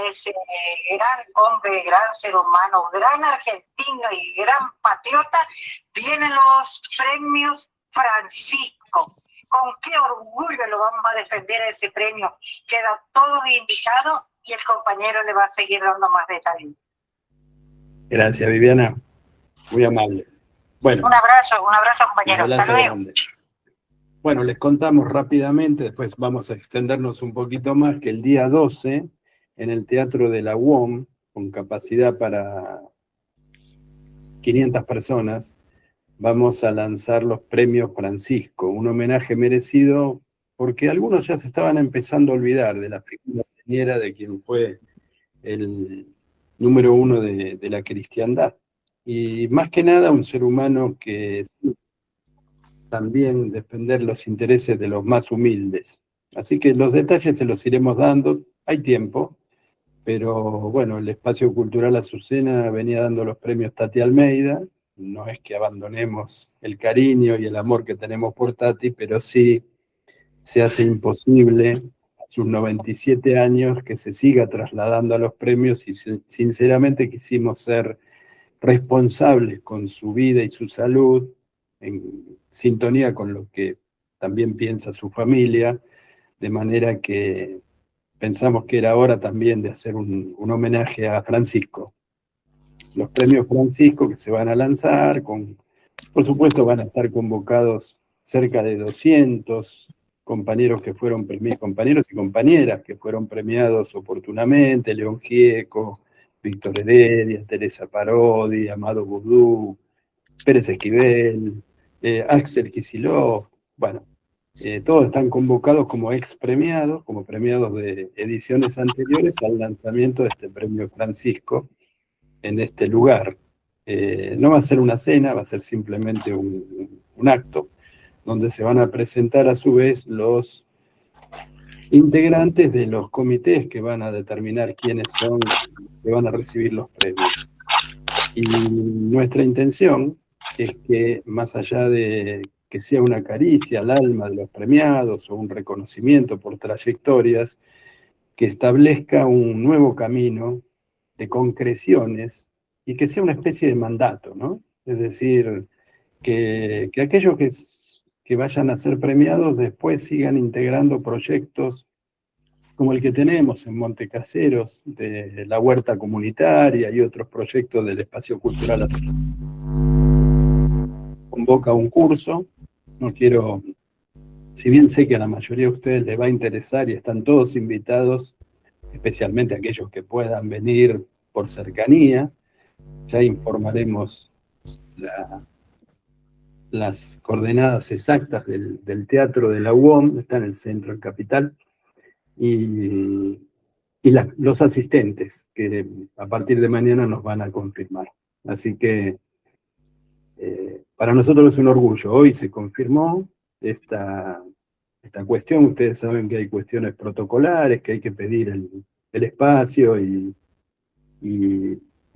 ese gran hombre, gran ser humano, gran argentino y gran patriota, vienen los premios Francisco. Con qué orgullo lo vamos a defender ese premio. Queda todo indicado y el compañero le va a seguir dando más detalles. Gracias, Viviana. Muy amable. Bueno, un abrazo, compañero. Un abrazo grande. Bueno, les contamos rápidamente, después vamos a extendernos un poquito más, que el día 12, en el Teatro de la UOM, con capacidad para 500 personas, vamos a lanzar los premios Francisco, un homenaje merecido, porque algunos ya se estaban empezando a olvidar de la figura señera de quien fue el número uno de la cristiandad. Y más que nada un ser humano que también defender los intereses de los más humildes. Así que los detalles se los iremos dando, hay tiempo, pero bueno, el Espacio Cultural Azucena venía dando los premios Tati Almeida, no es que abandonemos el cariño y el amor que tenemos por Tati, pero sí se hace imposible a sus 97 años que se siga trasladando a los premios y sinceramente quisimos ser responsables con su vida y su salud, en sintonía con lo que también piensa su familia, de manera que pensamos que era hora también de hacer un homenaje a Francisco. Los premios Francisco que se van a lanzar, por supuesto van a estar convocados cerca de 200 compañeros que fueron compañeros y compañeras que fueron premiados oportunamente, León Gieco, Víctor Heredia, Teresa Parodi, Amado Boudou, Pérez Esquivel, Axel Kicillof, bueno, todos están convocados como ex premiados, como premiados de ediciones anteriores al lanzamiento de este premio Francisco en este lugar. No va a ser una cena, va a ser simplemente un acto, donde se van a presentar a su vez los integrantes de los comités que van a determinar quiénes son que van a recibir los premios. Y nuestra intención es que, más allá de que sea una caricia al alma de los premiados o un reconocimiento por trayectorias, que establezca un nuevo camino de concreciones y que sea una especie de mandato, ¿no? Es decir, que aquellos que vayan a ser premiados después sigan integrando proyectos como el que tenemos en Montecaseros, de la huerta comunitaria y otros proyectos del espacio cultural. Convoca un curso, no quiero, si bien sé que a la mayoría de ustedes les va a interesar y están todos invitados, especialmente aquellos que puedan venir por cercanía, ya informaremos las coordenadas exactas del Teatro de la UOM, está en el centro, en Capital, y los asistentes, que a partir de mañana nos van a confirmar. Así que para nosotros es un orgullo. Hoy se confirmó esta cuestión. Ustedes saben que hay cuestiones protocolares, que hay que pedir el espacio y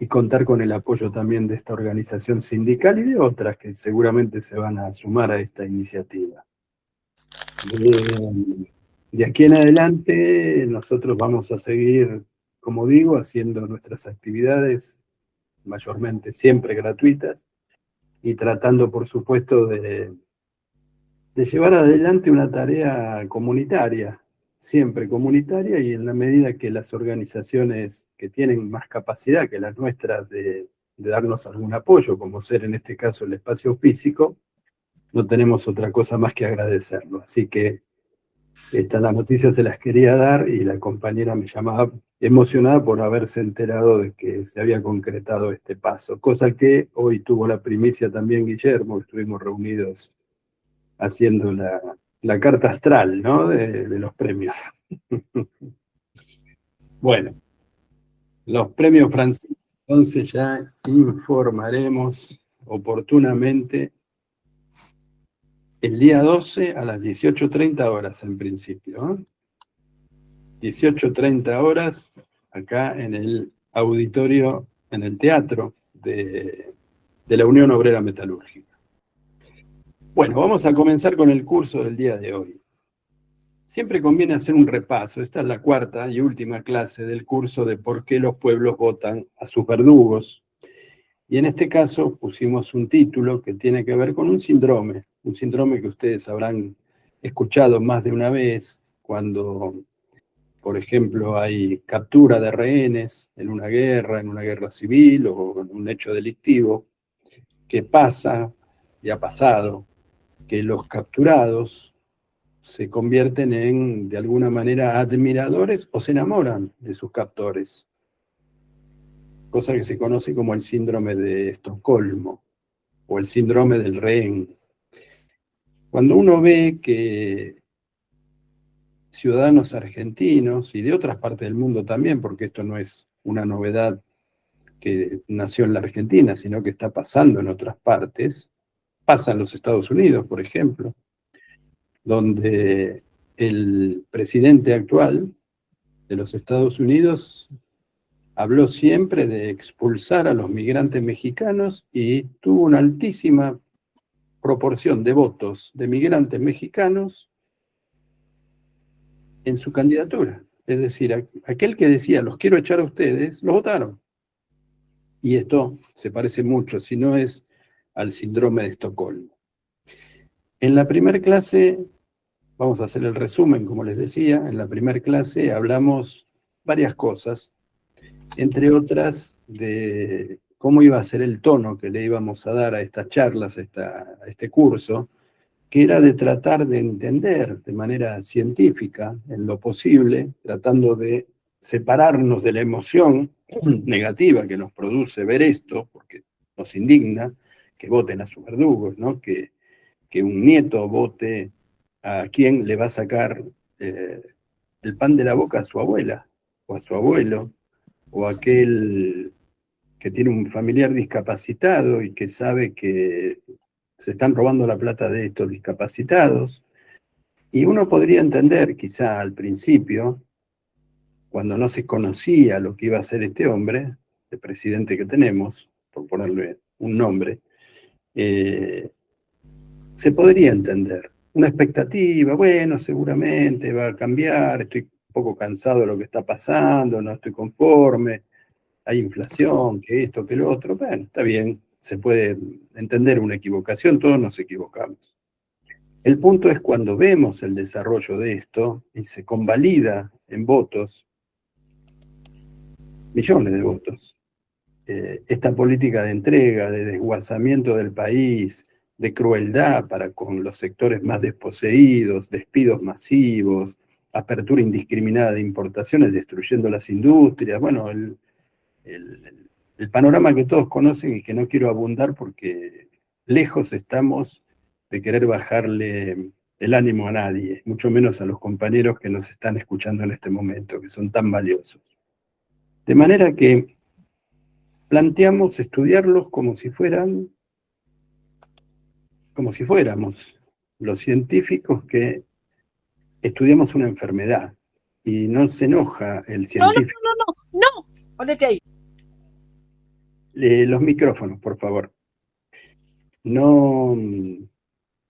contar con el apoyo también de esta organización sindical y de otras que seguramente se van a sumar a esta iniciativa. De aquí en adelante nosotros vamos a seguir, como digo, haciendo nuestras actividades, mayormente siempre gratuitas, y tratando, por supuesto, de llevar adelante una tarea comunitaria, siempre comunitaria, y en la medida que las organizaciones que tienen más capacidad que las nuestras de darnos algún apoyo, como ser en este caso el espacio físico, no tenemos otra cosa más que agradecerlo. Así que la noticia se las quería dar y la compañera me llamaba emocionada por haberse enterado de que se había concretado este paso, cosa que hoy tuvo la primicia también Guillermo, estuvimos reunidos haciendo la carta astral, ¿no? de los premios. Bueno, los premios Francisco, entonces ya informaremos oportunamente el día 12 a las 18:30 horas en principio, ¿eh? 18:30 horas, acá en el auditorio, en el teatro de la Unión Obrera Metalúrgica. Bueno, vamos a comenzar con el curso del día de hoy. siempre conviene hacer un repaso. Esta es la cuarta y última clase del curso de por qué los pueblos votan a sus verdugos. Y en este caso pusimos un título que tiene que ver con un síndrome que ustedes habrán escuchado más de una vez cuando, por ejemplo, hay captura de rehenes en una guerra civil o en un hecho delictivo, que pasa, y ha pasado, que los capturados se convierten en, de alguna manera, admiradores o se enamoran de sus captores, cosa que se conoce como el síndrome de Estocolmo o el síndrome del rehén. Cuando uno ve que ciudadanos argentinos y de otras partes del mundo también, porque esto no es una novedad que nació en la Argentina, sino que está pasando en otras partes, pasa en los Estados Unidos, por ejemplo, donde el presidente actual de los Estados Unidos habló siempre de expulsar a los migrantes mexicanos y tuvo una altísima proporción de votos de migrantes mexicanos en su candidatura. Es decir, aquel que decía, los quiero echar a ustedes, los votaron. Y esto se parece mucho, si no es al síndrome de Estocolmo. En la primera clase, vamos a hacer el resumen, como les decía, en la primera clase hablamos varias cosas, entre otras de cómo iba a ser el tono que le íbamos a dar a estas charlas, a este curso, que era de tratar de entender de manera científica, en lo posible, tratando de separarnos de la emoción negativa que nos produce ver esto, porque nos indigna que voten a sus verdugos, ¿no? Que un nieto vote a quien le va a sacar el pan de la boca a su abuela, o a su abuelo, o aquel que tiene un familiar discapacitado y que sabe que se están robando la plata de estos discapacitados. Y uno podría entender, quizá al principio, cuando no se conocía lo que iba a hacer este hombre, el presidente que tenemos, por ponerle un nombre, se podría entender. Una expectativa, bueno, seguramente va a cambiar, estoy un poco cansado de lo que está pasando, no estoy conforme, hay inflación, que esto, que lo otro, bueno, está bien, se puede entender una equivocación, todos nos equivocamos. El punto es cuando vemos el desarrollo de esto y se convalida en votos, millones de votos, esta política de entrega, de desguazamiento del país, de crueldad para con los sectores más desposeídos, despidos masivos, apertura indiscriminada de importaciones, destruyendo las industrias, bueno, el panorama que todos conocen y que no quiero abundar porque lejos estamos de querer bajarle el ánimo a nadie, mucho menos a los compañeros que nos están escuchando en este momento, que son tan valiosos. De manera que planteamos estudiarlos como si fuéramos los científicos que estudiamos una enfermedad y no se enoja el científico. No, ponete ahí. Los micrófonos, por favor. No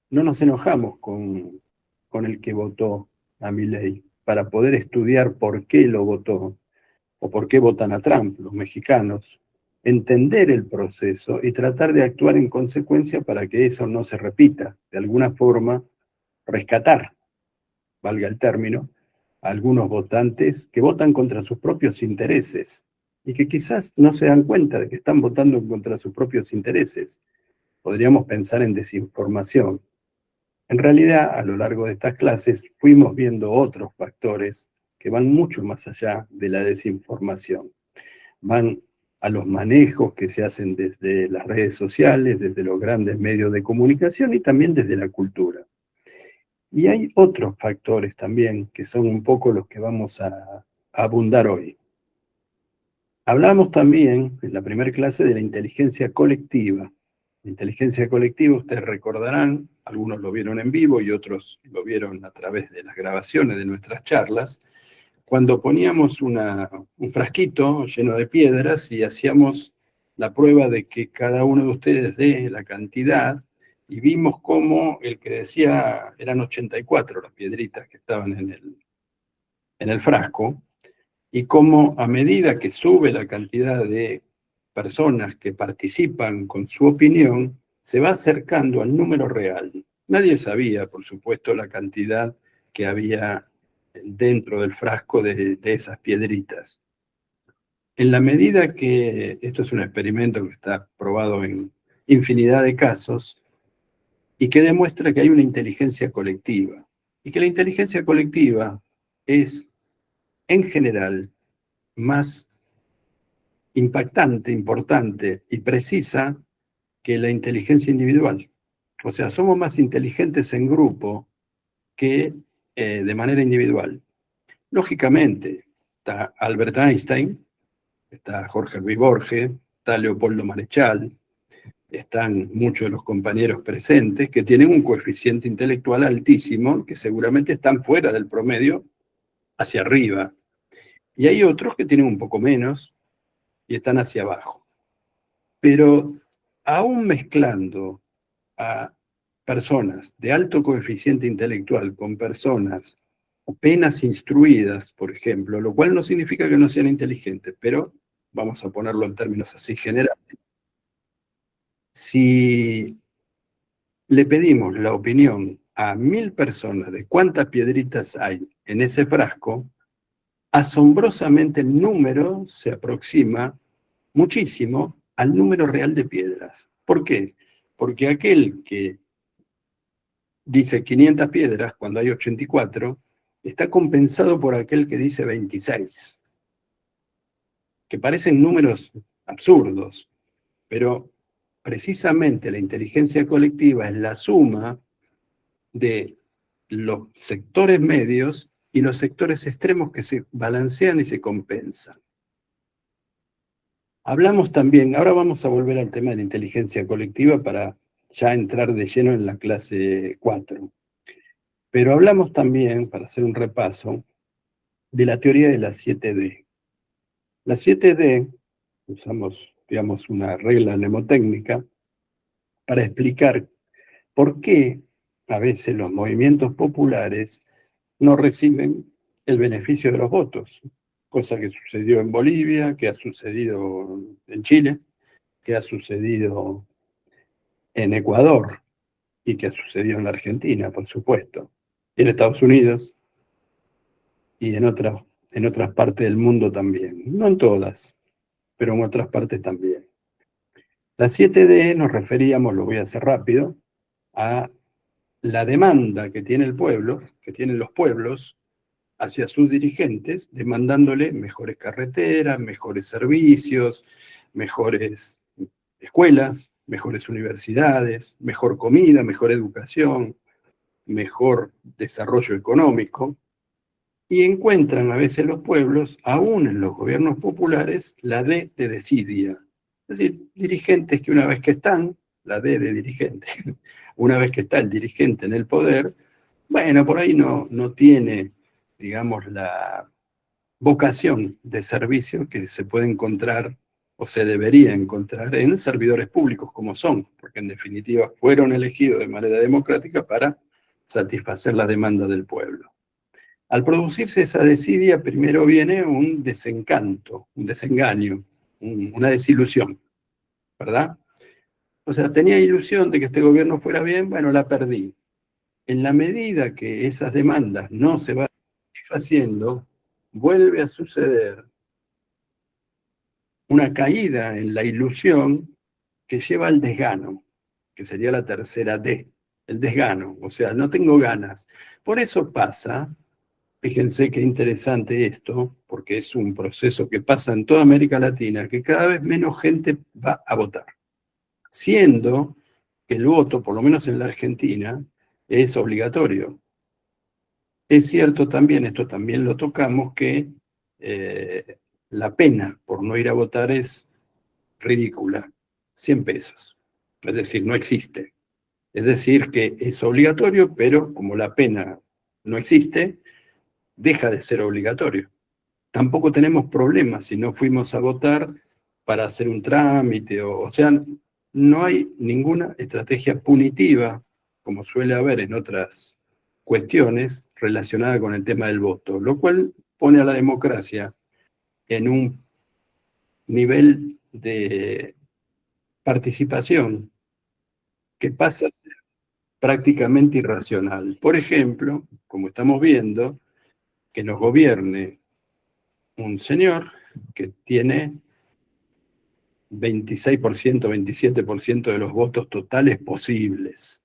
nos enojamos con el que votó a Milei para poder estudiar por qué lo votó o por qué votan a Trump los mexicanos, entender el proceso y tratar de actuar en consecuencia para que eso no se repita, de alguna forma rescatar, valga el término, a algunos votantes que votan contra sus propios intereses y que quizás no se dan cuenta de que están votando contra sus propios intereses. Podríamos pensar en desinformación. En realidad, a lo largo de estas clases, fuimos viendo otros factores que van mucho más allá de la desinformación. Van a los manejos que se hacen desde las redes sociales, desde los grandes medios de comunicación y también desde la cultura. Y hay otros factores también que son un poco los que vamos a abundar hoy. Hablamos también en la primera clase de la inteligencia colectiva. La inteligencia colectiva, ustedes recordarán, algunos lo vieron en vivo y otros lo vieron a través de las grabaciones de nuestras charlas, cuando poníamos un frasquito lleno de piedras y hacíamos la prueba de que cada uno de ustedes dé la cantidad y vimos cómo el que decía, eran 84 las piedritas que estaban en el frasco, y cómo a medida que sube la cantidad de personas que participan con su opinión, se va acercando al número real. Nadie sabía, por supuesto, la cantidad que había dentro del frasco de esas piedritas. En la medida que, esto es un experimento que está probado en infinidad de casos, y que demuestra que hay una inteligencia colectiva, y que la inteligencia colectiva es, en general, más impactante, importante y precisa que la inteligencia individual. O sea, somos más inteligentes en grupo que de manera individual. Lógicamente, está Albert Einstein, está Jorge Luis Borges, está Leopoldo Marechal, están muchos de los compañeros presentes que tienen un coeficiente intelectual altísimo, que seguramente están fuera del promedio, hacia arriba. Y hay otros que tienen un poco menos y están hacia abajo. Pero aún mezclando a personas de alto coeficiente intelectual con personas apenas instruidas, por ejemplo, lo cual no significa que no sean inteligentes, pero vamos a ponerlo en términos así generales. Si le pedimos la opinión a 1000 personas de cuántas piedritas hay en ese frasco, asombrosamente el número se aproxima muchísimo al número real de piedras. ¿Por qué? Porque aquel que dice 500 piedras cuando hay 84, está compensado por aquel que dice 26, que parecen números absurdos, pero precisamente la inteligencia colectiva es la suma de los sectores medios y los sectores extremos que se balancean y se compensan. Hablamos también, ahora vamos a volver al tema de la inteligencia colectiva para ya entrar de lleno en la clase 4. Pero hablamos también, para hacer un repaso, de la teoría de las 7D. Las 7D, usamos, digamos, una regla mnemotécnica para explicar por qué a veces los movimientos populares no reciben el beneficio de los votos, cosa que sucedió en Bolivia, que ha sucedido en Chile, que ha sucedido en Ecuador y que ha sucedido en la Argentina, por supuesto, y en Estados Unidos y en otras partes del mundo también. No en todas, pero en otras partes también. La 7D nos referíamos, lo voy a hacer rápido, a la demanda que tiene el pueblo, que tienen los pueblos, hacia sus dirigentes, demandándole mejores carreteras, mejores servicios, mejores escuelas, mejores universidades, mejor comida, mejor educación, mejor desarrollo económico, y encuentran a veces los pueblos, aún en los gobiernos populares, la D de desidia. Es decir, dirigentes que una vez que están, la D de dirigente, una vez que está el dirigente en el poder, bueno, por ahí no tiene, digamos, la vocación de servicio que se puede encontrar o se debería encontrar en servidores públicos como son, porque en definitiva fueron elegidos de manera democrática para satisfacer la demanda del pueblo. Al producirse esa desidia, primero viene un desencanto, un desengaño, una desilusión, ¿verdad? O sea, tenía ilusión de que este gobierno fuera bien, bueno, la perdí. En la medida que esas demandas no se van satisfaciendo, vuelve a suceder una caída en la ilusión que lleva al desgano, que sería la tercera D, el desgano, o sea, no tengo ganas. Por eso pasa, fíjense qué interesante esto, porque es un proceso que pasa en toda América Latina, que cada vez menos gente va a votar, siendo que el voto, por lo menos en la Argentina, es obligatorio. Es cierto también, esto también lo tocamos, que la pena por no ir a votar es ridícula, 100 pesos. Es decir, no existe. Es decir, que es obligatorio, pero como la pena no existe, deja de ser obligatorio. Tampoco tenemos problemas si no fuimos a votar para hacer un trámite, o sea, no hay ninguna estrategia punitiva, como suele haber en otras cuestiones relacionadas con el tema del voto, lo cual pone a la democracia en un nivel de participación que pasa a ser prácticamente irracional. Por ejemplo, como estamos viendo, que nos gobierne un señor que tiene 26%, 27% de los votos totales posibles.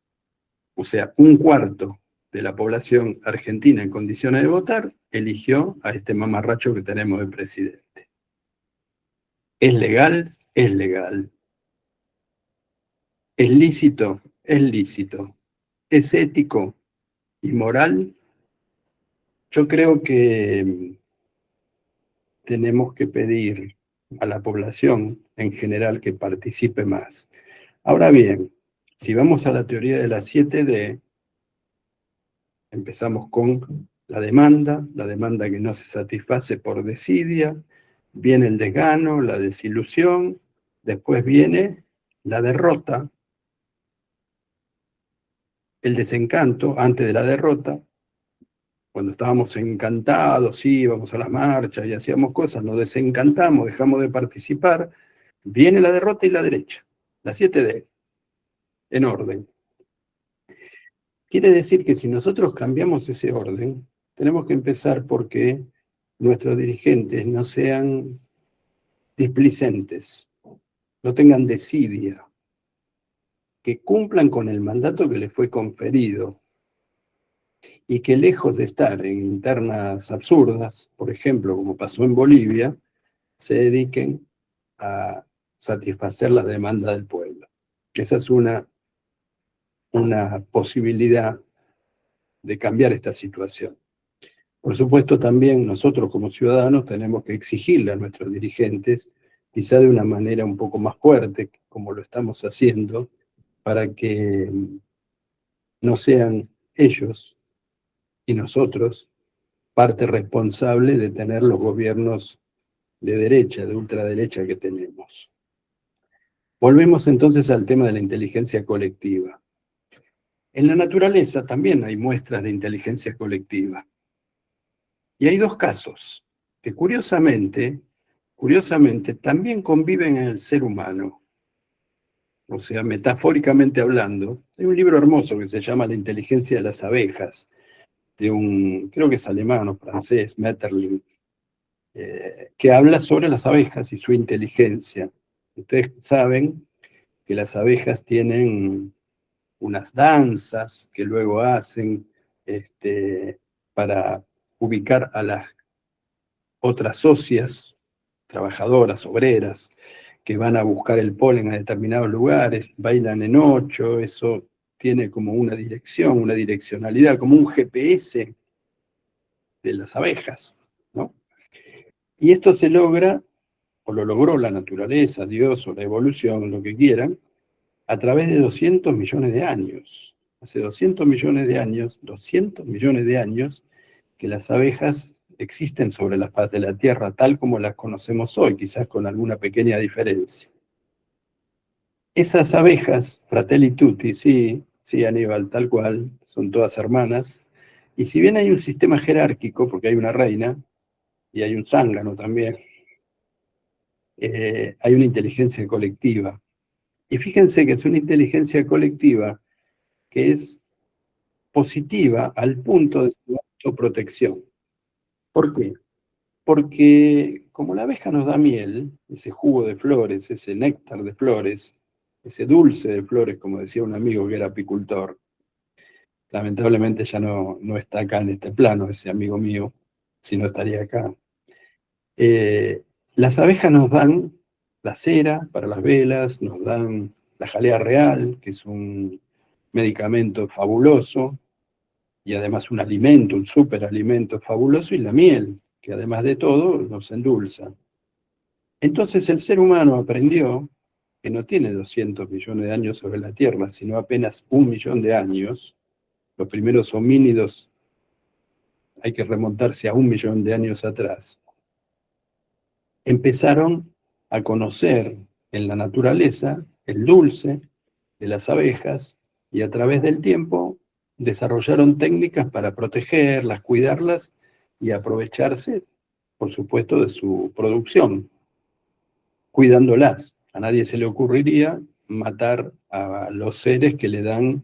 O sea, un cuarto de la población argentina en condiciones de votar eligió a este mamarracho que tenemos de presidente. ¿Es legal? Es legal. ¿Es lícito? Es lícito. ¿Es ético y moral? Yo creo que tenemos que pedir a la población en general que participe más. Ahora bien, si vamos a la teoría de las 7D, empezamos con la demanda que no se satisface por desidia, viene el desgano, la desilusión, después viene la derrota, el desencanto antes de la derrota, cuando estábamos encantados, íbamos a las marchas y hacíamos cosas, nos desencantamos, dejamos de participar, viene la derrota y la derecha, la 7D, en orden. Quiere decir que si nosotros cambiamos ese orden, tenemos que empezar porque nuestros dirigentes no sean displicentes, no tengan desidia, que cumplan con el mandato que les fue conferido y que lejos de estar en internas absurdas, por ejemplo, como pasó en Bolivia, se dediquen a satisfacer las demandas del pueblo. Esa es una posibilidad de cambiar esta situación. Por supuesto, también nosotros como ciudadanos tenemos que exigirle a nuestros dirigentes, quizá de una manera un poco más fuerte, como lo estamos haciendo, para que no sean ellos y nosotros parte responsable de tener los gobiernos de derecha, de ultraderecha que tenemos. Volvemos entonces al tema de la inteligencia colectiva. En la naturaleza también hay muestras de inteligencia colectiva. Y hay dos casos que curiosamente también conviven en el ser humano. O sea, metafóricamente hablando, hay un libro hermoso que se llama La inteligencia de las abejas, de un, creo que es alemán o francés, Metterling, que habla sobre las abejas y su inteligencia. Ustedes saben que las abejas tienen unas danzas que luego hacen para ubicar a las otras socias, trabajadoras, obreras, que van a buscar el polen a determinados lugares, bailan en 8, eso tiene como una dirección, una direccionalidad, como un GPS de las abejas, ¿no? Y esto se logra, o lo logró la naturaleza, Dios o la evolución, lo que quieran, a través de 200 millones de años. Hace 200 millones de años, que las abejas existen sobre la faz de la Tierra tal como las conocemos hoy, quizás con alguna pequeña diferencia. Esas abejas, Fratelli Tutti, sí, Aníbal, tal cual, son todas hermanas, y si bien hay un sistema jerárquico, porque hay una reina, y hay un zángano también, hay una inteligencia colectiva. Y fíjense que es una inteligencia colectiva que es positiva al punto de su autoprotección. ¿Por qué? Porque como la abeja nos da miel, ese jugo de flores, ese néctar de flores, ese dulce de flores, como decía un amigo que era apicultor, lamentablemente ya no está acá en este plano, ese amigo mío, si no estaría acá. Las abejas nos dan la cera para las velas, nos dan la jalea real, que es un medicamento fabuloso, y además un alimento, un superalimento fabuloso, y la miel, que además de todo nos endulza. Entonces el ser humano aprendió que no tiene 200 millones de años sobre la Tierra, sino apenas 1 millón de años. Los primeros homínidos hay que remontarse a 1 millón de años atrás. Empezaron a conocer en la naturaleza el dulce de las abejas, y a través del tiempo desarrollaron técnicas para protegerlas, cuidarlas y aprovecharse, por supuesto, de su producción, cuidándolas. A nadie se le ocurriría matar a los seres que le dan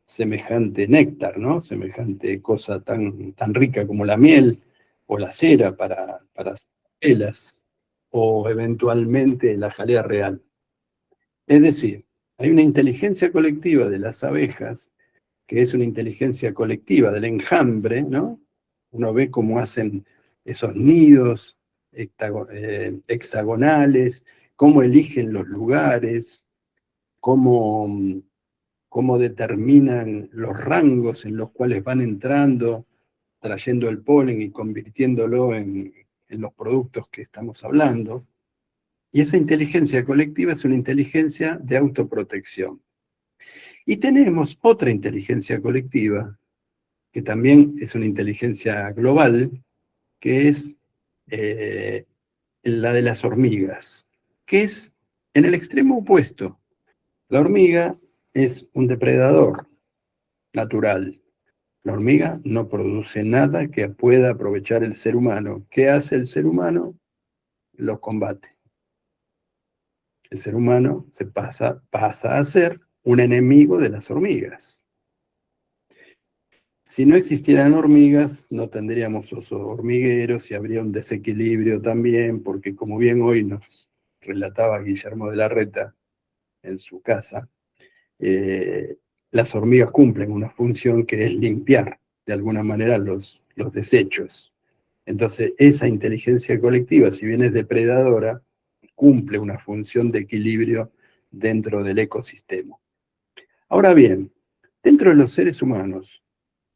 semejante néctar, ¿no? Semejante cosa tan rica como la miel o la cera para hacer velas, o eventualmente la jalea real. Es decir, hay una inteligencia colectiva de las abejas, que es una inteligencia colectiva del enjambre, ¿no? Uno ve cómo hacen esos nidos hexagonales, cómo eligen los lugares, cómo determinan los rangos en los cuales van entrando, trayendo el polen y convirtiéndolo en los productos que estamos hablando. Y esa inteligencia colectiva es una inteligencia de autoprotección. Y tenemos otra inteligencia colectiva, que también es una inteligencia global, que es la de las hormigas, que es en el extremo opuesto. La hormiga es un depredador natural. La hormiga no produce nada que pueda aprovechar el ser humano. ¿Qué hace el ser humano? Lo combate. El ser humano pasa a ser un enemigo de las hormigas. Si no existieran hormigas, no tendríamos osos hormigueros y habría un desequilibrio también, porque como bien hoy nos relataba Guillermo de la Reta en su casa, las hormigas cumplen una función que es limpiar de alguna manera los desechos. Entonces, esa inteligencia colectiva, si bien es depredadora, cumple una función de equilibrio dentro del ecosistema. Ahora bien, dentro de los seres humanos,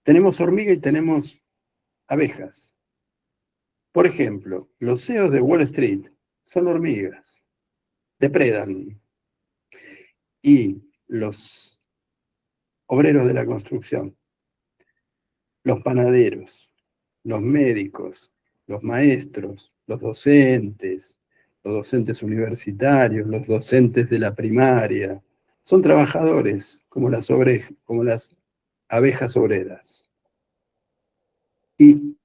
tenemos hormigas y tenemos abejas. Por ejemplo, los CEOs de Wall Street son hormigas, depredan. Y los obreros de la construcción, los panaderos, los médicos, los maestros, los docentes universitarios, los docentes de la primaria, son trabajadores como las abejas obreras. Y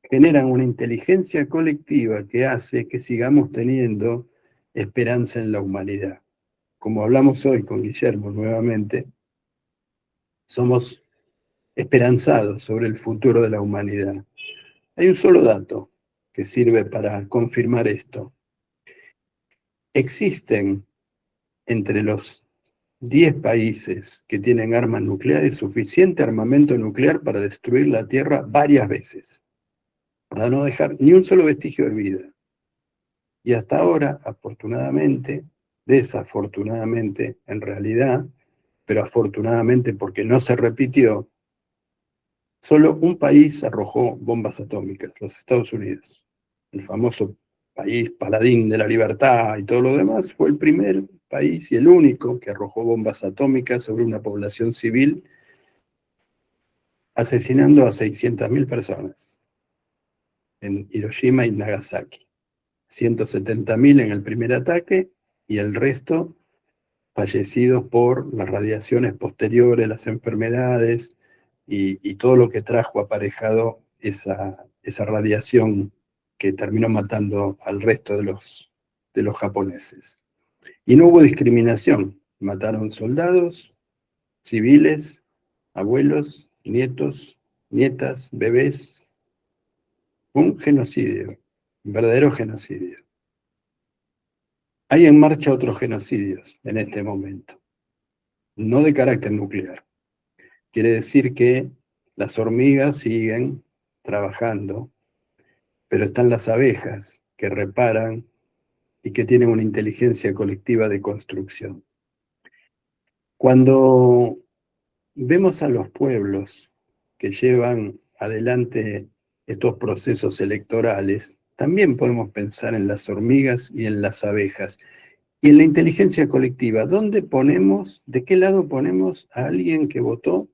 generan una inteligencia colectiva que hace que sigamos teniendo esperanza en la humanidad. Como hablamos hoy con Guillermo nuevamente, somos esperanzados sobre el futuro de la humanidad. Hay un solo dato que sirve para confirmar esto. Existen entre los 10 países que tienen armas nucleares suficiente armamento nuclear para destruir la Tierra varias veces, para no dejar ni un solo vestigio de vida. Y hasta ahora, afortunadamente, desafortunadamente, en realidad, pero afortunadamente porque no se repitió, solo un país arrojó bombas atómicas, los Estados Unidos. El famoso país paladín de la libertad y todo lo demás, fue el primer país y el único que arrojó bombas atómicas sobre una población civil, asesinando a 600.000 personas en Hiroshima y Nagasaki. 170.000 en el primer ataque y el resto fallecidos por las radiaciones posteriores, las enfermedades y todo lo que trajo aparejado esa radiación que terminó matando al resto de los japoneses. Y no hubo discriminación, mataron soldados, civiles, abuelos, nietos, nietas, bebés. Un genocidio, un verdadero genocidio. Hay en marcha otros genocidios en este momento, no de carácter nuclear. Quiere decir que las hormigas siguen trabajando, pero están las abejas que reparan y que tienen una inteligencia colectiva de construcción. Cuando vemos a los pueblos que llevan adelante estos procesos electorales, también podemos pensar en las hormigas y en las abejas. Y en la inteligencia colectiva, ¿dónde ponemos, de qué lado ponemos a alguien que votó?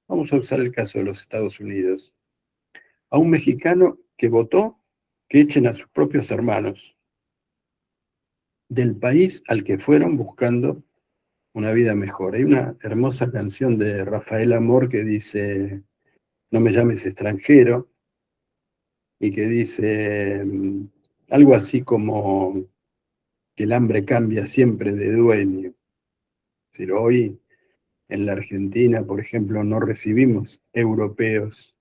Vamos a usar el caso de los Estados Unidos. A un mexicano que votó que echen a sus propios hermanos del país al que fueron buscando una vida mejor. Hay una hermosa canción de Rafael Amor que dice, no me llames extranjero, y que dice algo así como que el hambre cambia siempre de dueño. Es decir, hoy en la Argentina, por ejemplo, no recibimos europeos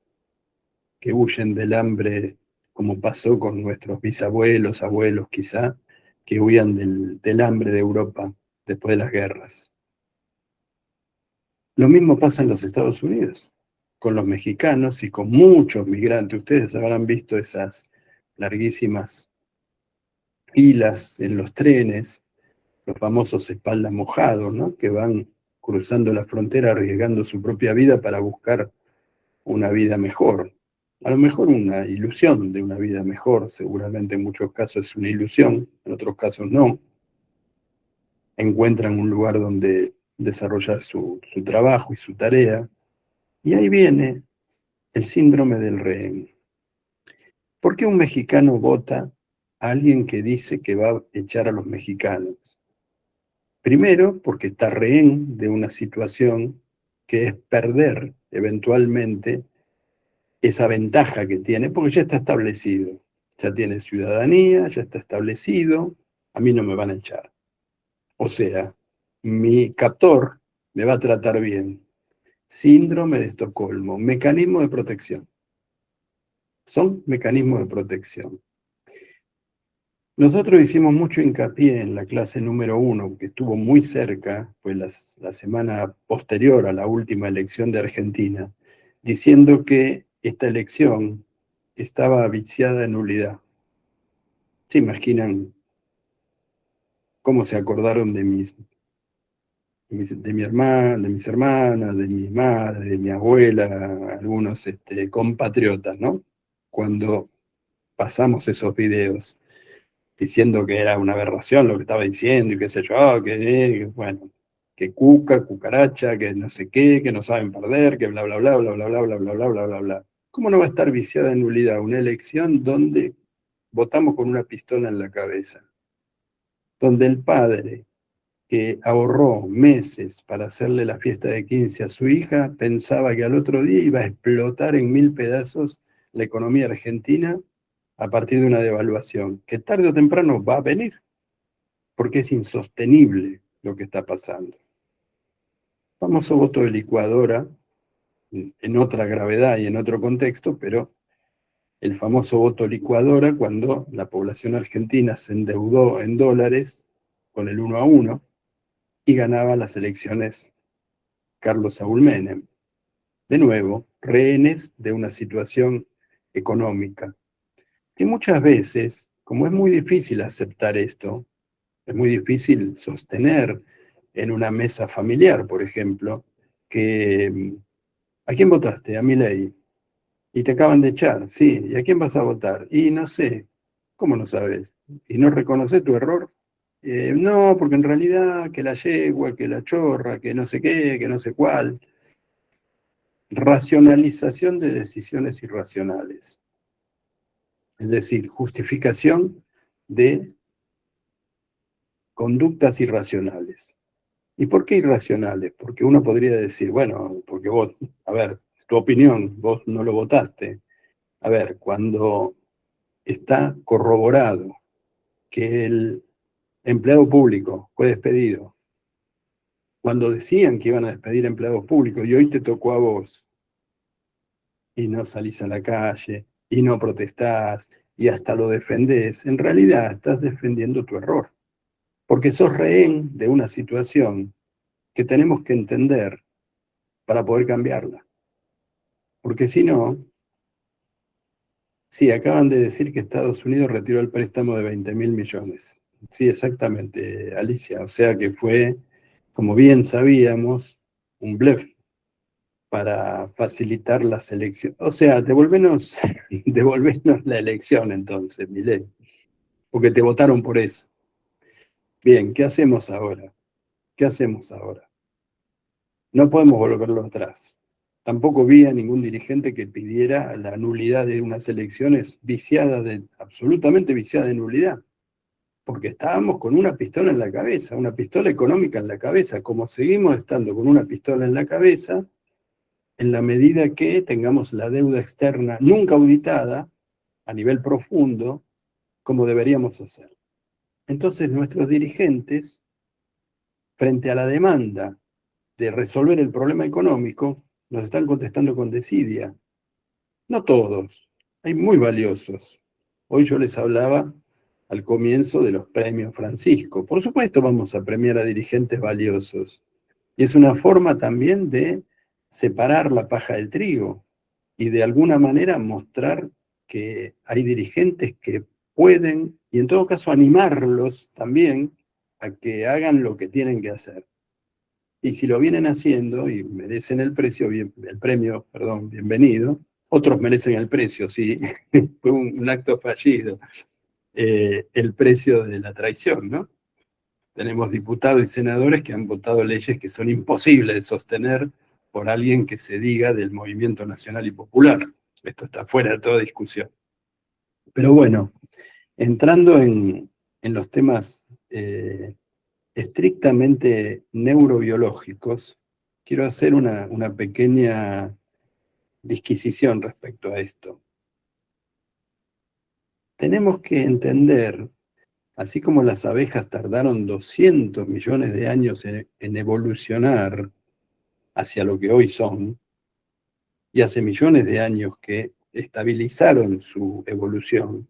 que huyen del hambre como pasó con nuestros bisabuelos, abuelos quizá, que huían del hambre de Europa después de las guerras. Lo mismo pasa en los Estados Unidos, con los mexicanos y con muchos migrantes. Ustedes habrán visto esas larguísimas filas en los trenes, los famosos espaldas mojados, ¿no? Que van cruzando la frontera arriesgando su propia vida para buscar una vida mejor. A lo mejor una ilusión de una vida mejor, seguramente en muchos casos es una ilusión, en otros casos no. Encuentran un lugar donde desarrollar su trabajo y su tarea. Y ahí viene el síndrome del rehén. ¿Por qué un mexicano vota a alguien que dice que va a echar a los mexicanos? Primero, porque está rehén de una situación que es perder eventualmente esa ventaja que tiene, porque ya está establecido, ya tiene ciudadanía, ya está establecido, a mí no me van a echar. O sea, mi captor me va a tratar bien. Síndrome de Estocolmo, mecanismo de protección. Son mecanismos de protección. Nosotros hicimos mucho hincapié en la clase número 1, que estuvo muy cerca, fue la semana posterior a la última elección de Argentina, diciendo que esta elección estaba viciada en nulidad. ¿Se imaginan cómo se acordaron de mi hermana, de mis hermanas, de mi madre, de mi abuela, algunos compatriotas, ¿no? Cuando pasamos esos videos diciendo que era una aberración lo que estaba diciendo y qué sé yo, bueno, que cuca, cucaracha, que no sé qué, que no saben perder, que bla, bla, bla, bla, bla, bla, bla, bla, bla, bla, bla, bla. ¿Cómo no va a estar viciada en nulidad una elección donde votamos con una pistola en la cabeza? Donde el padre que ahorró meses para hacerle la fiesta de 15 a su hija pensaba que al otro día iba a explotar en 1000 pedazos la economía argentina a partir de una devaluación, que tarde o temprano va a venir, porque es insostenible lo que está pasando. Famoso voto de licuadora, en otra gravedad y en otro contexto, pero el famoso voto licuadora cuando la población argentina se endeudó en dólares con el 1-1 y ganaba las elecciones Carlos Saúl Menem. De nuevo, rehenes de una situación económica, que muchas veces, como es muy difícil aceptar esto, es muy difícil sostener en una mesa familiar, por ejemplo, que ¿a quién votaste? A Milei. Y te acaban de echar, sí. ¿Y a quién vas a votar? Y no sé. ¿Cómo no sabes? ¿Y no reconoces tu error? No, porque en realidad que la yegua, que la chorra, que no sé qué, que no sé cuál. Racionalización de decisiones irracionales. Es decir, justificación de conductas irracionales. ¿Y por qué irracionales? Porque uno podría decir, bueno, porque vos, a ver, tu opinión, vos no lo votaste. A ver, cuando está corroborado que el empleado público fue despedido, cuando decían que iban a despedir empleados públicos y hoy te tocó a vos, y no salís a la calle, y no protestás, y hasta lo defendés, en realidad estás defendiendo tu error, porque sos rehén de una situación que tenemos que entender para poder cambiarla. Porque si no, sí, acaban de decir que Estados Unidos retiró el préstamo de 20.000 millones. Sí, exactamente, Alicia. O sea que fue, como bien sabíamos, un blef para facilitar las elecciones. O sea, devolvernos la elección entonces, Milei, porque te votaron por eso. Bien, ¿qué hacemos ahora? ¿Qué hacemos ahora? No podemos volverlo atrás. Tampoco vi a ningún dirigente que pidiera la nulidad de unas elecciones absolutamente viciadas de nulidad. porque estábamos con una pistola en la cabeza, una pistola económica en la cabeza. Como seguimos estando con una pistola en la cabeza, en la medida que tengamos la deuda externa nunca auditada, a nivel profundo, como deberíamos hacer. Entonces nuestros dirigentes, frente a la demanda de resolver el problema económico, nos están contestando con desidia. No todos, hay muy valiosos. Hoy yo les hablaba al comienzo de los premios Francisco. Por supuesto vamos a premiar a dirigentes valiosos. Y es una forma también de separar la paja del trigo y de alguna manera mostrar que hay dirigentes que pueden, y en todo caso animarlos también a que hagan lo que tienen que hacer. Y si lo vienen haciendo y merecen el premio, bienvenido, otros merecen el precio, sí, fue un acto fallido, el precio de la traición, ¿no? Tenemos diputados y senadores que han votado leyes que son imposibles de sostener por alguien que se diga del movimiento nacional y popular. Esto está fuera de toda discusión. Pero bueno, entrando en los temas estrictamente neurobiológicos, quiero hacer una pequeña disquisición respecto a esto. Tenemos que entender, así como las abejas tardaron 200 millones de años en evolucionar hacia lo que hoy son, y hace millones de años que estabilizaron su evolución,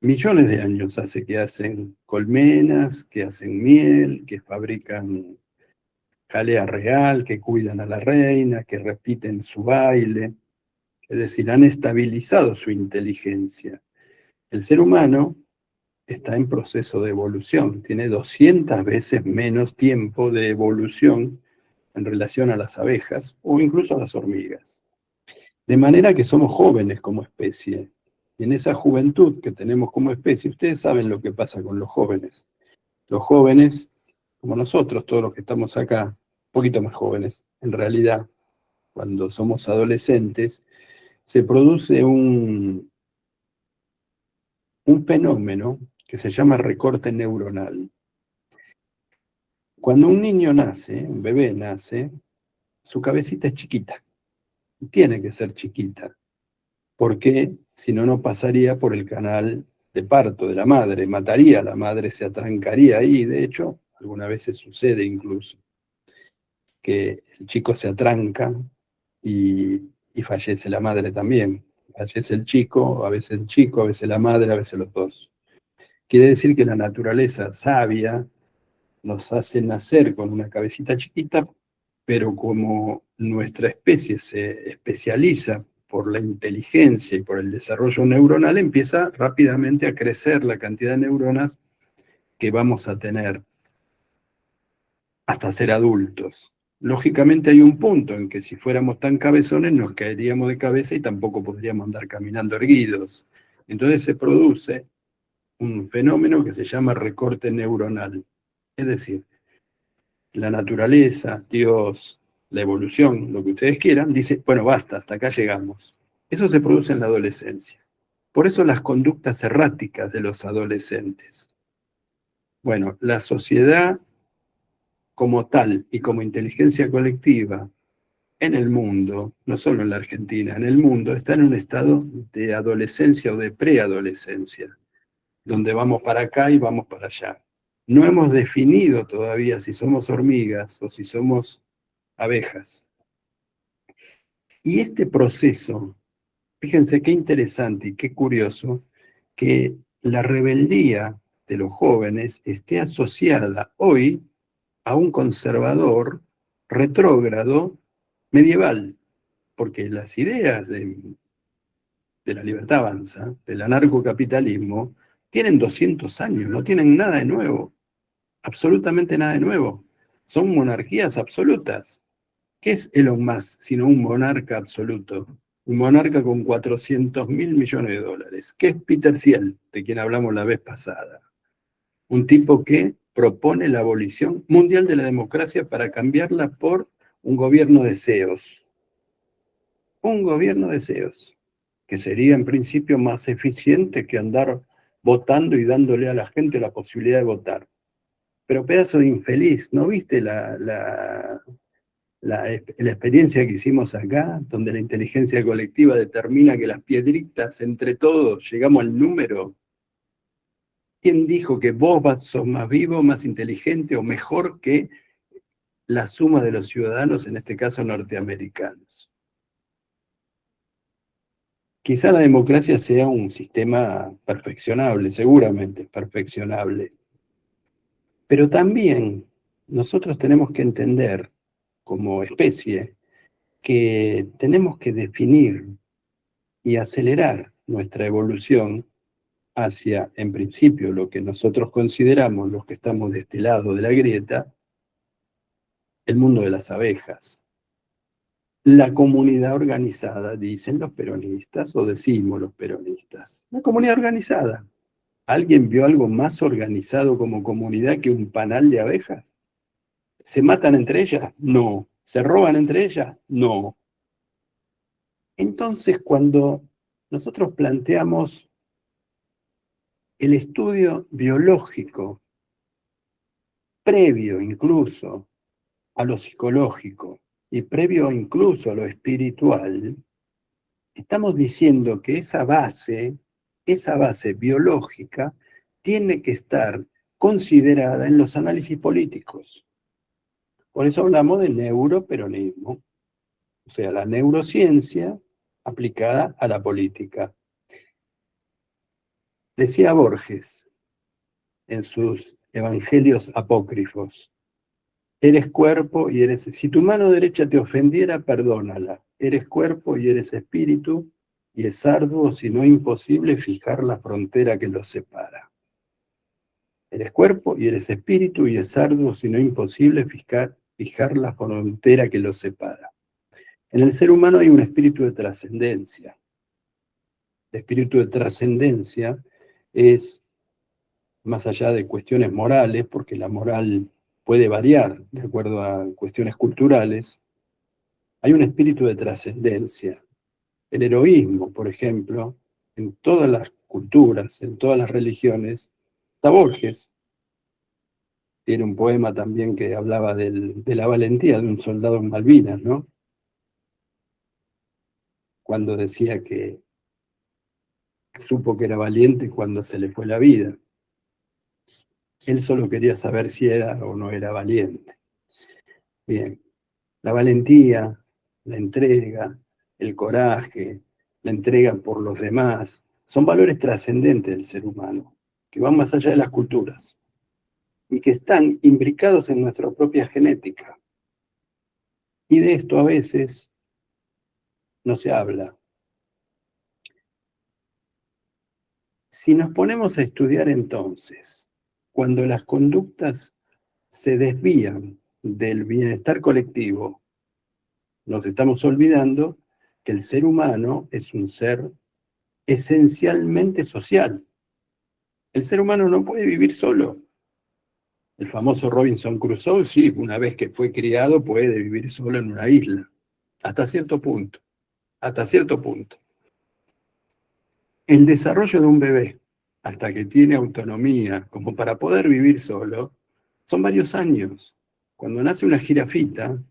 millones de años hace que hacen colmenas, que hacen miel, que fabrican jalea real, que cuidan a la reina, que repiten su baile, es decir, han estabilizado su inteligencia. El ser humano está en proceso de evolución, tiene 200 veces menos tiempo de evolución en relación a las abejas o incluso a las hormigas. De manera que somos jóvenes como especie. Y en esa juventud que tenemos como especie, ustedes saben lo que pasa con los jóvenes. Los jóvenes, como nosotros, todos los que estamos acá, un poquito más jóvenes, en realidad, cuando somos adolescentes, se produce un fenómeno que se llama recorte neuronal. Cuando un niño nace, un bebé nace, su cabecita es chiquita. Tiene que ser chiquita, porque si no, no pasaría por el canal de parto de la madre, mataría a la madre, se atrancaría ahí. De hecho, algunas veces sucede incluso que el chico se atranca y fallece la madre también. Fallece el chico, a veces la madre, a veces los dos. Quiere decir que la naturaleza sabia nos hace nacer con una cabecita chiquita, pero como nuestra especie se especializa por la inteligencia y por el desarrollo neuronal, empieza rápidamente a crecer la cantidad de neuronas que vamos a tener hasta ser adultos. Lógicamente hay un punto en que si fuéramos tan cabezones nos caeríamos de cabeza y tampoco podríamos andar caminando erguidos. Entonces se produce un fenómeno que se llama recorte neuronal. Es decir, la naturaleza, Dios, la evolución, lo que ustedes quieran, dice, bueno, basta, hasta acá llegamos. Eso se produce en la adolescencia. Por eso las conductas erráticas de los adolescentes. Bueno, la sociedad como tal y como inteligencia colectiva en el mundo, no solo en la Argentina, en el mundo, está en un estado de adolescencia o de preadolescencia, donde vamos para acá y vamos para allá. No hemos definido todavía si somos hormigas o si somos abejas. Y este proceso, fíjense qué interesante y qué curioso, que la rebeldía de los jóvenes esté asociada hoy a un conservador retrógrado medieval, porque las ideas de la libertad avanza, del anarcocapitalismo, tienen 200 años, no tienen nada de nuevo, absolutamente nada de nuevo. Son monarquías absolutas. ¿Qué es Elon Musk sino un monarca absoluto? Un monarca con 400.000 millones de dólares. ¿Qué es Peter Thiel, de quien hablamos la vez pasada? Un tipo que propone la abolición mundial de la democracia para cambiarla por un gobierno de CEOs. Un gobierno de CEOs, que sería en principio más eficiente que andar votando y dándole a la gente la posibilidad de votar. Pero pedazo de infeliz, ¿no viste la experiencia que hicimos acá, donde la inteligencia colectiva determina que las piedritas, entre todos, llegamos al número? ¿Quién dijo que vos sos más vivo, más inteligente o mejor que la suma de los ciudadanos, en este caso norteamericanos? Quizá la democracia sea un sistema perfeccionable, seguramente perfeccionable, pero también nosotros tenemos que entender como especie que tenemos que definir y acelerar nuestra evolución hacia, en principio, lo que nosotros consideramos, los que estamos de este lado de la grieta, el mundo de las abejas. La comunidad organizada, dicen los peronistas, o decimos los peronistas. La comunidad organizada. ¿Alguien vio algo más organizado como comunidad que un panal de abejas? ¿Se matan entre ellas? No. ¿Se roban entre ellas? No. Entonces, cuando nosotros planteamos el estudio biológico, previo incluso a lo psicológico y previo incluso a lo espiritual, estamos diciendo que esa base biológica tiene que estar considerada en los análisis políticos. Por eso hablamos de neuroperonismo, o sea, la neurociencia aplicada a la política. Decía Borges en sus evangelios apócrifos: eres cuerpo y eres... Si tu mano derecha te ofendiera, perdónala. Eres cuerpo y eres espíritu, y es arduo, si no imposible, fijar la frontera que los separa. Eres cuerpo y eres espíritu, y es arduo, si no imposible, fijar la frontera que los separa. En el ser humano hay un espíritu de trascendencia. El espíritu de trascendencia es, más allá de cuestiones morales, porque la moral puede variar de acuerdo a cuestiones culturales, hay un espíritu de trascendencia. El heroísmo, por ejemplo, en todas las culturas, en todas las religiones, está Borges. Tiene un poema también que hablaba de la valentía de un soldado en Malvinas, ¿no? Cuando decía que supo que era valiente cuando se le fue la vida. Él solo quería saber si era o no era valiente. Bien, la valentía, la entrega, el coraje, la entrega por los demás, son valores trascendentes del ser humano, que van más allá de las culturas y que están imbricados en nuestra propia genética. Y de esto a veces no se habla. Si nos ponemos a estudiar entonces, cuando las conductas se desvían del bienestar colectivo, nos estamos olvidando que el ser humano es un ser esencialmente social. El ser humano no puede vivir solo. El famoso Robinson Crusoe, sí, una vez que fue criado, puede vivir solo en una isla. Hasta cierto punto. Hasta cierto punto. El desarrollo de un bebé, hasta que tiene autonomía, como para poder vivir solo, son varios años. Cuando nace una jirafita,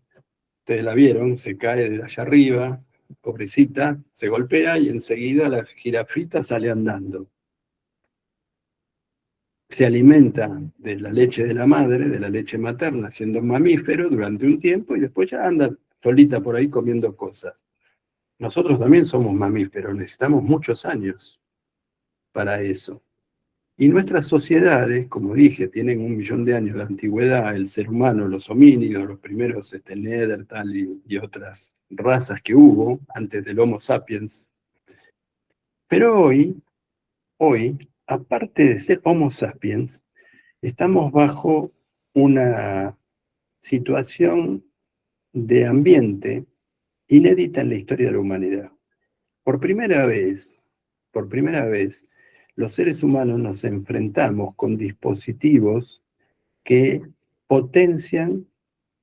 ustedes la vieron, se cae de allá arriba, pobrecita, se golpea y enseguida la jirafita sale andando. Se alimenta de la leche de la madre, de la leche materna, siendo un mamífero durante un tiempo y después ya anda solita por ahí comiendo cosas. Nosotros también somos mamíferos, necesitamos muchos años para eso. Y nuestras sociedades, como dije, tienen 1 millón de años de antigüedad, el ser humano, los homínidos, los primeros Neandertal y otras razas que hubo antes del Homo sapiens. Pero hoy, aparte de ser Homo sapiens, estamos bajo una situación de ambiente inédita en la historia de la humanidad. Por primera vez, los seres humanos nos enfrentamos con dispositivos que potencian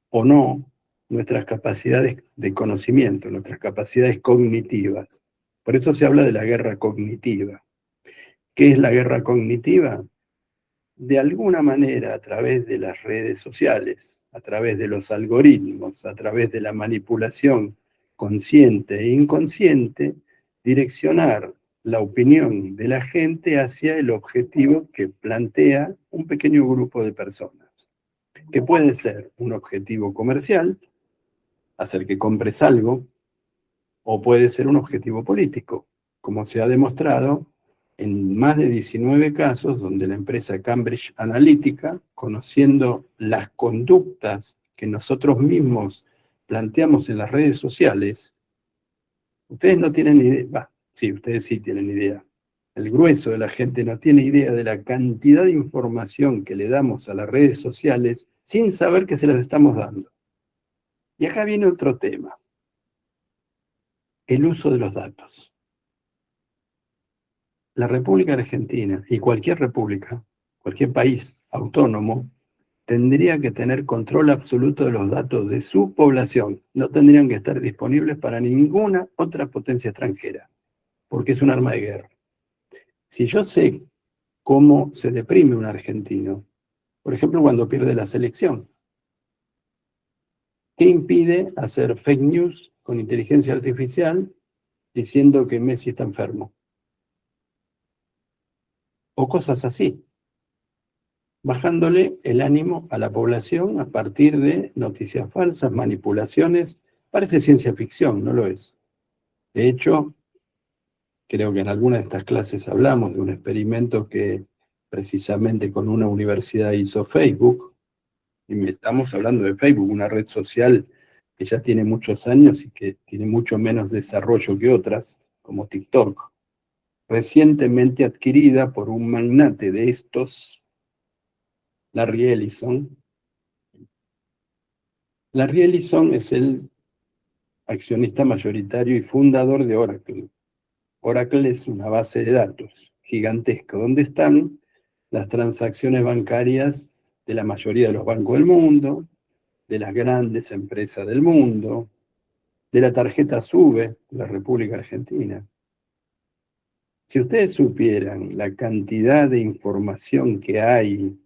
o no nuestras capacidades de conocimiento, nuestras capacidades cognitivas. Por eso se habla de la guerra cognitiva. ¿Qué es la guerra cognitiva? De alguna manera, a través de las redes sociales, a través de los algoritmos, a través de la manipulación consciente e inconsciente, direccionar la opinión de la gente hacia el objetivo que plantea un pequeño grupo de personas, que puede ser un objetivo comercial, hacer que compres algo, o puede ser un objetivo político, como se ha demostrado en más de 19 casos donde la empresa Cambridge Analytica, conociendo las conductas que nosotros mismos planteamos en las redes sociales, ustedes no tienen idea, sí, ustedes sí tienen idea. El grueso de la gente no tiene idea de la cantidad de información que le damos a las redes sociales sin saber que se las estamos dando. Y acá viene otro tema, el uso de los datos. La República Argentina y cualquier república, cualquier país autónomo, tendría que tener control absoluto de los datos de su población. No tendrían que estar disponibles para ninguna otra potencia extranjera, porque es un arma de guerra. Si yo sé cómo se deprime un argentino, por ejemplo, cuando pierde la selección, ¿qué impide hacer fake news con inteligencia artificial diciendo que Messi está enfermo? O cosas así, bajándole el ánimo a la población a partir de noticias falsas, manipulaciones. Parece ciencia ficción, no lo es. De hecho, creo que en alguna de estas clases hablamos de un experimento que precisamente con una universidad hizo Facebook, y estamos hablando de Facebook, una red social que ya tiene muchos años y que tiene mucho menos desarrollo que otras, como TikTok, recientemente adquirida por un magnate de estos, Larry Ellison. Larry Ellison es el accionista mayoritario y fundador de Oracle. Oracle es una base de datos gigantesca, donde están las transacciones bancarias de la mayoría de los bancos del mundo, de las grandes empresas del mundo, de la tarjeta SUBE de la República Argentina. Si ustedes supieran la cantidad de información que hay,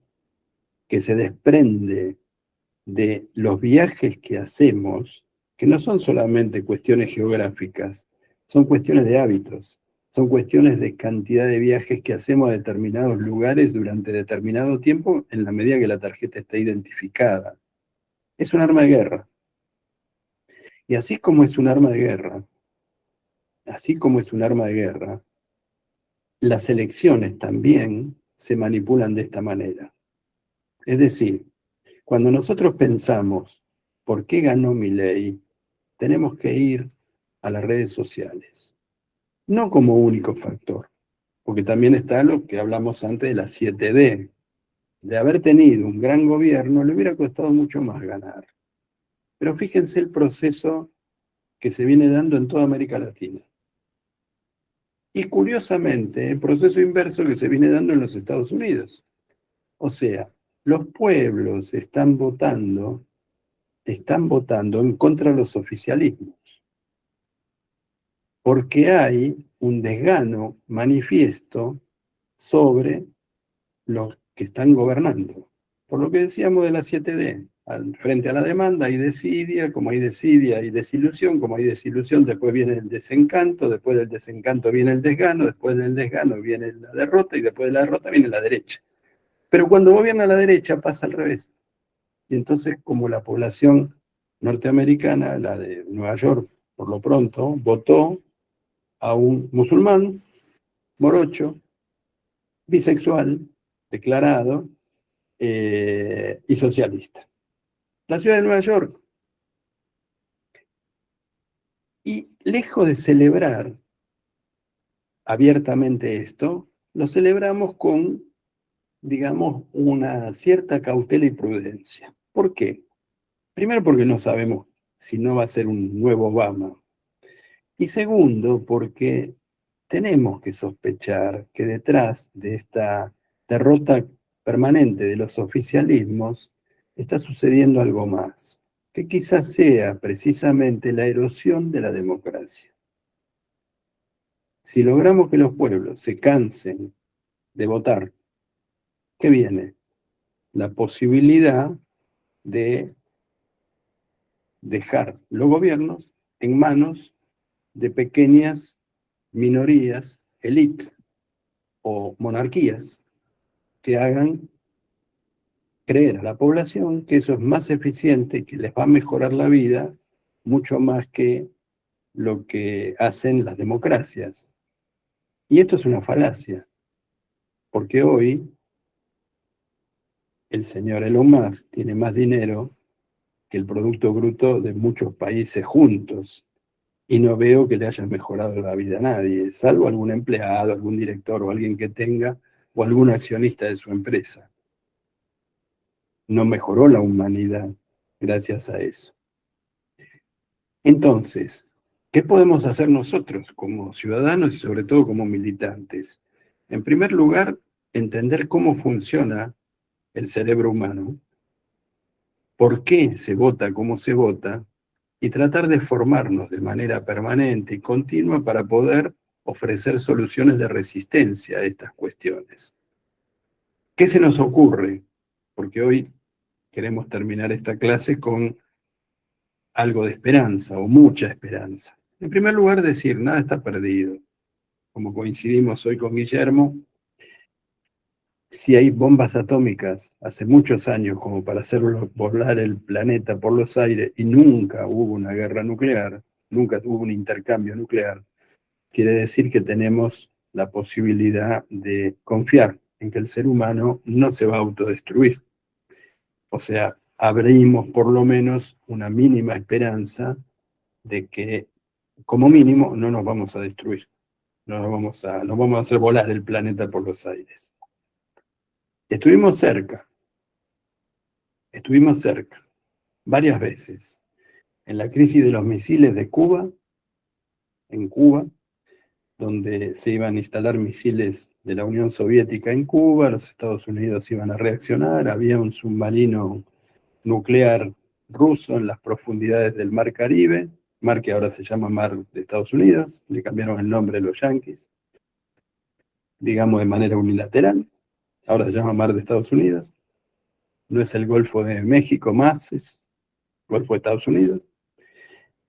que se desprende de los viajes que hacemos, que no son solamente cuestiones geográficas, son cuestiones de hábitos, son cuestiones de cantidad de viajes que hacemos a determinados lugares durante determinado tiempo en la medida que la tarjeta está identificada. Es un arma de guerra. Y así como es un arma de guerra, las elecciones también se manipulan de esta manera. Es decir, cuando nosotros pensamos, ¿por qué ganó Milei? Tenemos que ir a las redes sociales. No como único factor, porque también está lo que hablamos antes de las 7D. De haber tenido un gran gobierno, le hubiera costado mucho más ganar. Pero fíjense el proceso que se viene dando en toda América Latina. Y curiosamente, el proceso inverso que se viene dando en los Estados Unidos. O sea, los pueblos están votando en contra de los oficialismos, porque hay un desgano manifiesto sobre los que están gobernando. Por lo que decíamos de la 7D, frente a la demanda hay desidia, como hay desidia hay desilusión, como hay desilusión después viene el desencanto, después del desencanto viene el desgano, después del desgano viene la derrota y después de la derrota viene la derecha. Pero cuando gobierna la derecha pasa al revés. Y entonces, como la población norteamericana, la de Nueva York, por lo pronto, votó a un musulmán, morocho, bisexual, declarado, y socialista. La ciudad de Nueva York. Y lejos de celebrar abiertamente esto, lo celebramos con, digamos, una cierta cautela y prudencia. ¿Por qué? Primero porque no sabemos si no va a ser un nuevo Obama. Y segundo, porque tenemos que sospechar que detrás de esta derrota permanente de los oficialismos está sucediendo algo más, que quizás sea precisamente la erosión de la democracia. Si logramos que los pueblos se cansen de votar. ¿Qué viene? La posibilidad de dejar los gobiernos en manos de pequeñas minorías, élites o monarquías, que hagan creer a la población que eso es más eficiente, que les va a mejorar la vida, mucho más que lo que hacen las democracias. Y esto es una falacia, porque hoy el señor Elon Musk tiene más dinero que el Producto Bruto de muchos países juntos, y no veo que le haya mejorado la vida a nadie, salvo algún empleado, algún director o alguien que tenga, o algún accionista de su empresa. No mejoró la humanidad gracias a eso. Entonces, ¿qué podemos hacer nosotros como ciudadanos y sobre todo como militantes? En primer lugar, entender cómo funciona el cerebro humano, por qué se vota como se vota, y tratar de formarnos de manera permanente y continua para poder ofrecer soluciones de resistencia a estas cuestiones. ¿Qué se nos ocurre? Porque hoy queremos terminar esta clase con algo de esperanza o mucha esperanza. En primer lugar, decir, nada está perdido. Como coincidimos hoy con Guillermo, si hay bombas atómicas hace muchos años como para hacer volar el planeta por los aires y nunca hubo una guerra nuclear, nunca hubo un intercambio nuclear, quiere decir que tenemos la posibilidad de confiar en que el ser humano no se va a autodestruir. O sea, abrimos por lo menos una mínima esperanza de que, como mínimo, no nos vamos a destruir. No vamos a hacer volar el planeta por los aires. Estuvimos cerca, varias veces. En la crisis de los misiles de Cuba, en Cuba, donde se iban a instalar misiles de la Unión Soviética en Cuba, los Estados Unidos iban a reaccionar, había un submarino nuclear ruso en las profundidades del Mar Caribe, mar que ahora se llama Mar de Estados Unidos, le cambiaron el nombre los yanquis, digamos de manera unilateral, ahora se llama Mar de Estados Unidos, no es el Golfo de México más, es Golfo de Estados Unidos.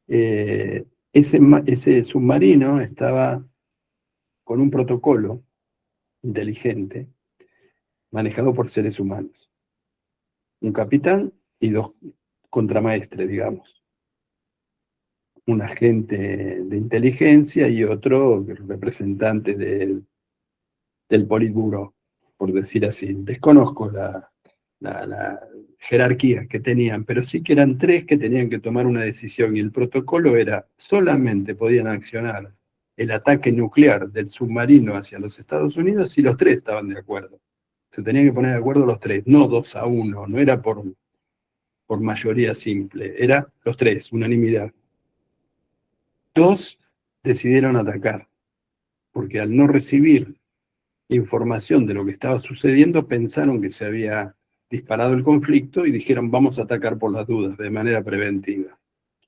Ese submarino estaba con un protocolo inteligente manejado por seres humanos. Un capitán y 2 contramaestres, digamos. Un agente de inteligencia y otro representante del Politburo, por decir así. Desconozco la jerarquía que tenían, pero sí que eran 3 que tenían que tomar una decisión y el protocolo era, solamente podían accionar el ataque nuclear del submarino hacia los Estados Unidos si los 3 estaban de acuerdo. Se tenían que poner de acuerdo los 3, no 2-1, no era por mayoría simple, era los 3, unanimidad. 2 decidieron atacar, porque al no recibir información de lo que estaba sucediendo, pensaron que se había disparado el conflicto y dijeron vamos a atacar por las dudas, de manera preventiva.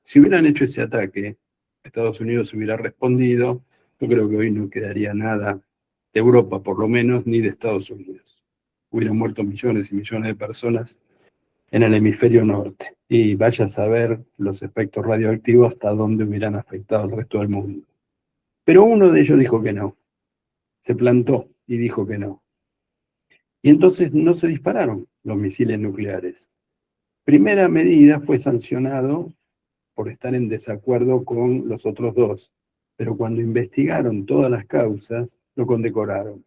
Si hubieran hecho ese ataque, Estados Unidos hubiera respondido, yo creo que hoy no quedaría nada de Europa, por lo menos, ni de Estados Unidos. Hubieran muerto millones y millones de personas en el hemisferio norte. Y vaya a saber los efectos radioactivos hasta dónde hubieran afectado al resto del mundo. Pero uno de ellos dijo que no. Se plantó y dijo que no. Y entonces no se dispararon los misiles nucleares. Primera medida, fue sancionado por estar en desacuerdo con los otros 2. Pero cuando investigaron todas las causas, lo condecoraron.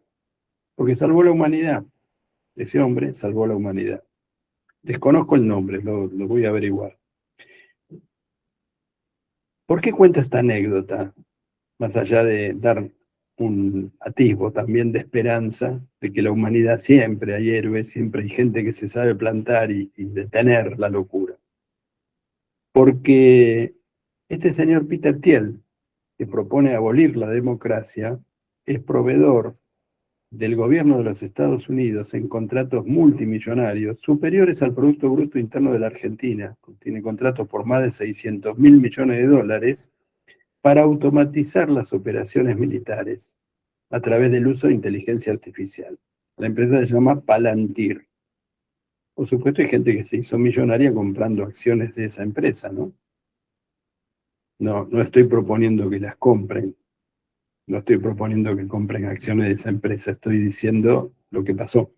Porque salvó la humanidad. Ese hombre salvó la humanidad. Desconozco el nombre, lo voy a averiguar. ¿Por qué cuento esta anécdota? Más allá de dar un atisbo también de esperanza, de que la humanidad siempre hay héroes, siempre hay gente que se sabe plantar y detener la locura. Porque este señor Peter Thiel, que propone abolir la democracia, es proveedor del gobierno de los Estados Unidos en contratos multimillonarios superiores al Producto Bruto Interno de la Argentina. Tiene contratos por más de $600.000 millones para automatizar las operaciones militares. a través del uso de inteligencia artificial. La empresa se llama Palantir. Por supuesto, hay gente que se hizo millonaria comprando acciones de esa empresa, ¿no? No estoy proponiendo que las compren. No estoy proponiendo que compren acciones de esa empresa. Estoy diciendo lo que pasó.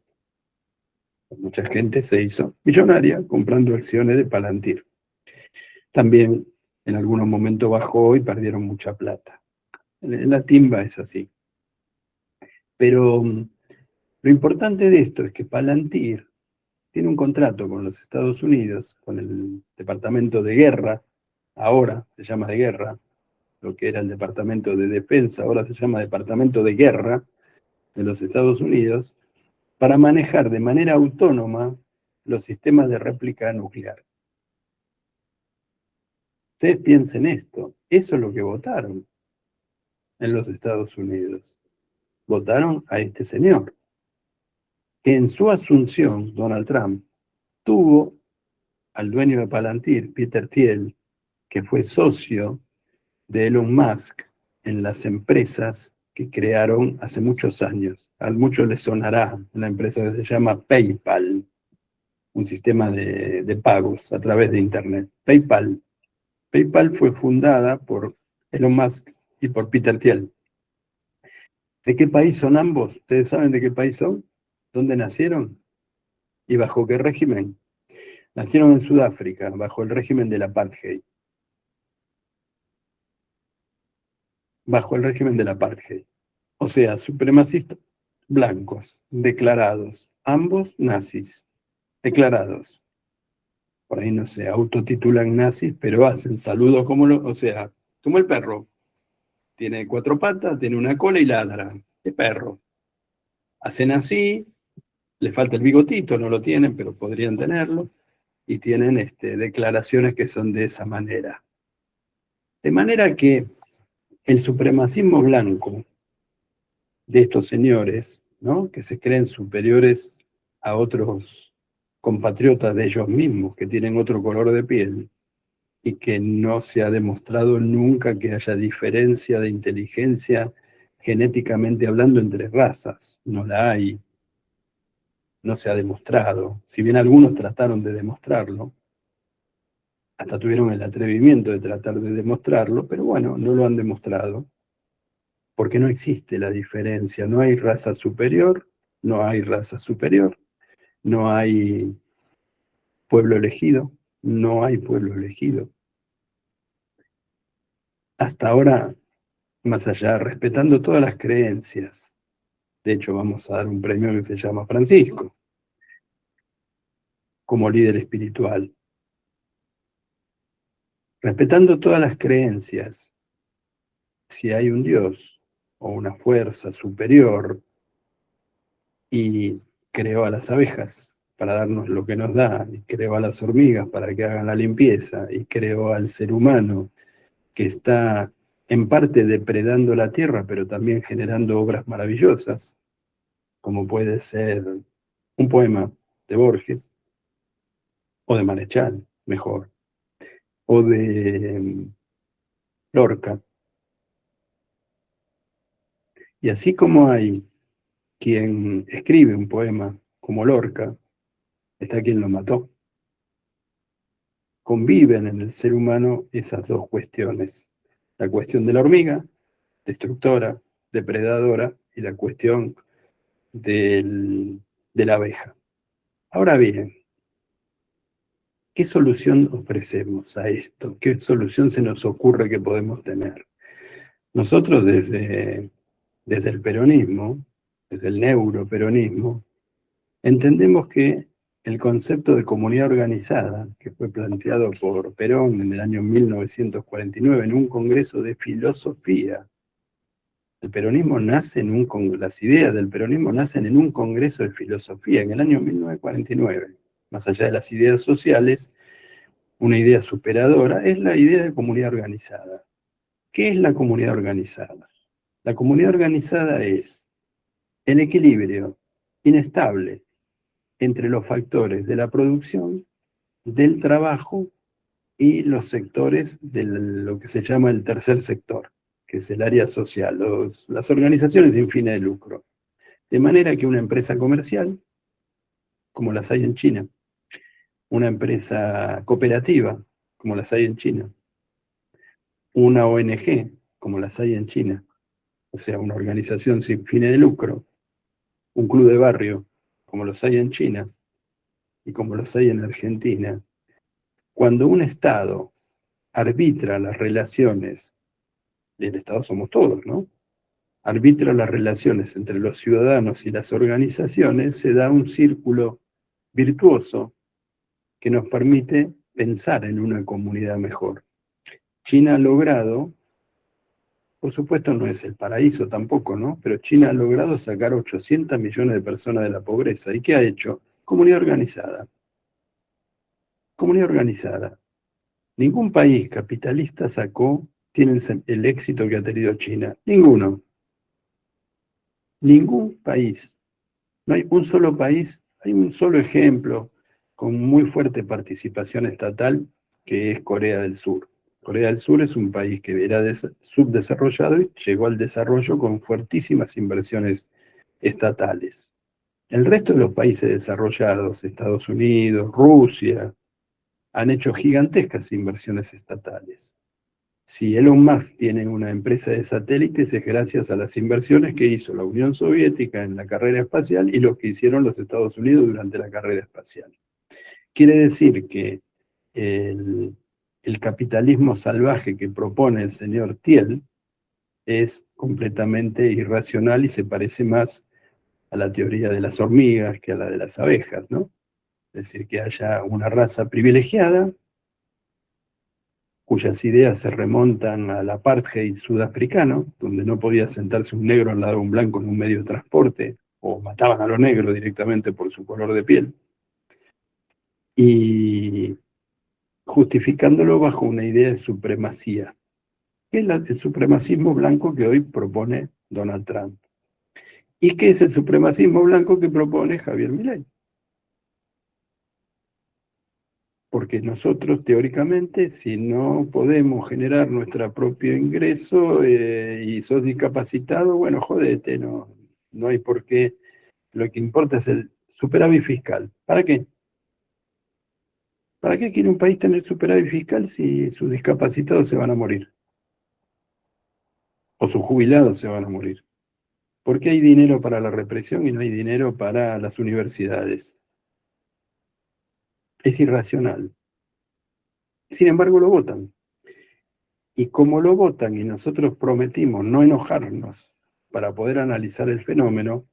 Mucha gente se hizo millonaria comprando acciones de Palantir. También en algunos momentos bajó y perdieron mucha plata. En la timba es así. Pero lo importante de esto es que Palantir tiene un contrato con los Estados Unidos, con el Departamento de Guerra, ahora se llama de Guerra, lo que era el Departamento de Defensa, ahora se llama Departamento de Guerra de los Estados Unidos, para manejar de manera autónoma los sistemas de réplica nuclear. Ustedes piensen esto, eso es lo que votaron en los Estados Unidos. Votaron a este señor, que en su asunción, Donald Trump, tuvo al dueño de Palantir, Peter Thiel, que fue socio de Elon Musk en las empresas que crearon hace muchos años. A muchos les sonará una empresa que se llama PayPal, un sistema de pagos a través de Internet. PayPal. PayPal fue fundada por Elon Musk y por Peter Thiel. ¿De qué país son ambos? ¿Ustedes saben de qué país son? ¿Dónde nacieron? ¿Y bajo qué régimen? Nacieron en Sudáfrica, bajo el régimen del apartheid. Bajo el régimen del apartheid. O sea, supremacistas blancos, declarados, ambos nazis, declarados. Por ahí no se autotitulan nazis, pero hacen saludos como como el perro. Tiene 4 patas, tiene una cola y ladra. El perro. Hacen así, le falta el bigotito, no lo tienen, pero podrían tenerlo, y tienen declaraciones que son de esa manera. De manera que el supremacismo blanco de estos señores, ¿no?, que se creen superiores a otros compatriotas de ellos mismos, que tienen otro color de piel, y que no se ha demostrado nunca que haya diferencia de inteligencia genéticamente hablando entre razas. No la hay. No se ha demostrado. Si bien algunos trataron de demostrarlo, hasta tuvieron el atrevimiento de tratar de demostrarlo, pero bueno, no lo han demostrado, porque no existe la diferencia. No hay raza superior, no hay raza superior, no hay pueblo elegido, no hay pueblo elegido. Hasta ahora, más allá, respetando todas las creencias. De hecho, vamos a dar un premio que se llama Francisco, como líder espiritual. Respetando todas las creencias, si hay un Dios o una fuerza superior y creó a las abejas para darnos lo que nos da, y creó a las hormigas para que hagan la limpieza, y creó al ser humano que está en parte depredando la tierra, pero también generando obras maravillosas, como puede ser un poema de Borges, o de Marechal, mejor, o de Lorca. Y así como hay quien escribe un poema como Lorca, está quien lo mató. Conviven en el ser humano esas dos cuestiones. La cuestión de la hormiga, destructora, depredadora, y la cuestión de la abeja. Ahora bien, ¿qué solución ofrecemos a esto? ¿Qué solución se nos ocurre que podemos tener? Nosotros desde el peronismo, desde el neuroperonismo, entendemos que el concepto de comunidad organizada, que fue planteado por Perón en el año 1949 en un congreso de filosofía, el peronismo nace las ideas del peronismo nacen en un congreso de filosofía en el año 1949. Más allá de las ideas sociales, una idea superadora es la idea de comunidad organizada. ¿Qué es la comunidad organizada? La comunidad organizada es el equilibrio inestable entre los factores de la producción, del trabajo y los sectores de lo que se llama el tercer sector. que es el área social, las organizaciones sin fines de lucro. De manera que una empresa comercial, como las hay en China, una empresa cooperativa, como las hay en China, una ONG, como las hay en China, o sea, una organización sin fines de lucro, un club de barrio, como los hay en China y como los hay en Argentina, cuando un Estado arbitra las relaciones, y el Estado somos todos, ¿no? Arbitra las relaciones entre los ciudadanos y las organizaciones, se da un círculo virtuoso que nos permite pensar en una comunidad mejor. China ha logrado, por supuesto no es el paraíso tampoco, ¿no? Pero China ha logrado sacar 800 millones de personas de la pobreza. ¿Y qué ha hecho? Comunidad organizada. Comunidad organizada. Ningún país capitalista tiene el éxito que ha tenido China. Ninguno. Ningún país. No hay un solo país, hay un solo ejemplo con muy fuerte participación estatal, que es Corea del Sur. Corea del Sur es un país que era subdesarrollado y llegó al desarrollo con fuertísimas inversiones estatales. El resto de los países desarrollados, Estados Unidos, Rusia, han hecho gigantescas inversiones estatales. Si Elon Musk tiene una empresa de satélites es gracias a las inversiones que hizo la Unión Soviética en la carrera espacial y lo que hicieron los Estados Unidos durante la carrera espacial. Quiere decir que el capitalismo salvaje que propone el señor Thiel es completamente irracional y se parece más a la teoría de las hormigas que a la de las abejas, ¿no? Es decir, que haya una raza privilegiada cuyas ideas se remontan al apartheid sudafricano, donde no podía sentarse un negro al lado de un blanco en un medio de transporte, o mataban a los negros directamente por su color de piel, y justificándolo bajo una idea de supremacía, que es el supremacismo blanco que hoy propone Donald Trump. ¿Y qué es el supremacismo blanco que propone Javier Milei? Porque nosotros, teóricamente, si no podemos generar nuestro propio ingreso y sos discapacitado, bueno, jodete, no hay por qué. Lo que importa es el superávit fiscal. ¿Para qué? ¿Para qué quiere un país tener superávit fiscal si sus discapacitados se van a morir? O sus jubilados se van a morir. ¿Por qué hay dinero para la represión y no hay dinero para las universidades? Es irracional. Sin embargo, lo votan. Y como lo votan y nosotros prometimos no enojarnos para poder analizar el fenómeno,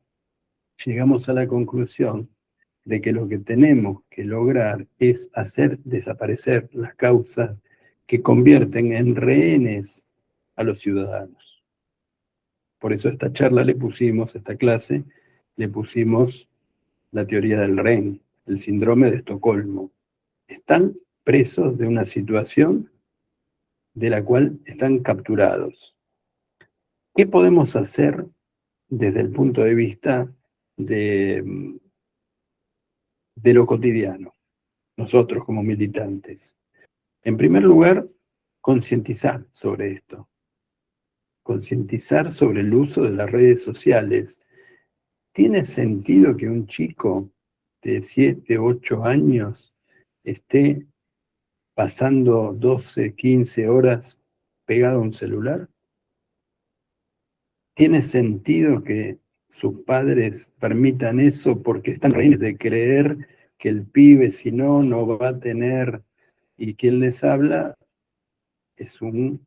llegamos a la conclusión de que lo que tenemos que lograr es hacer desaparecer las causas que convierten en rehenes a los ciudadanos. Por eso esta clase, le pusimos la teoría del rehén, el síndrome de Estocolmo. Están presos de una situación de la cual están capturados. ¿Qué podemos hacer desde el punto de vista de lo cotidiano, nosotros como militantes? En primer lugar, concientizar sobre esto, concientizar sobre el uso de las redes sociales. ¿Tiene sentido que un chico de 7, 8 años esté pasando 12, 15 horas pegado a un celular? ¿Tiene sentido que sus padres permitan eso porque están rehenes de creer que el pibe, si no, no va a tener? Y quien les habla es un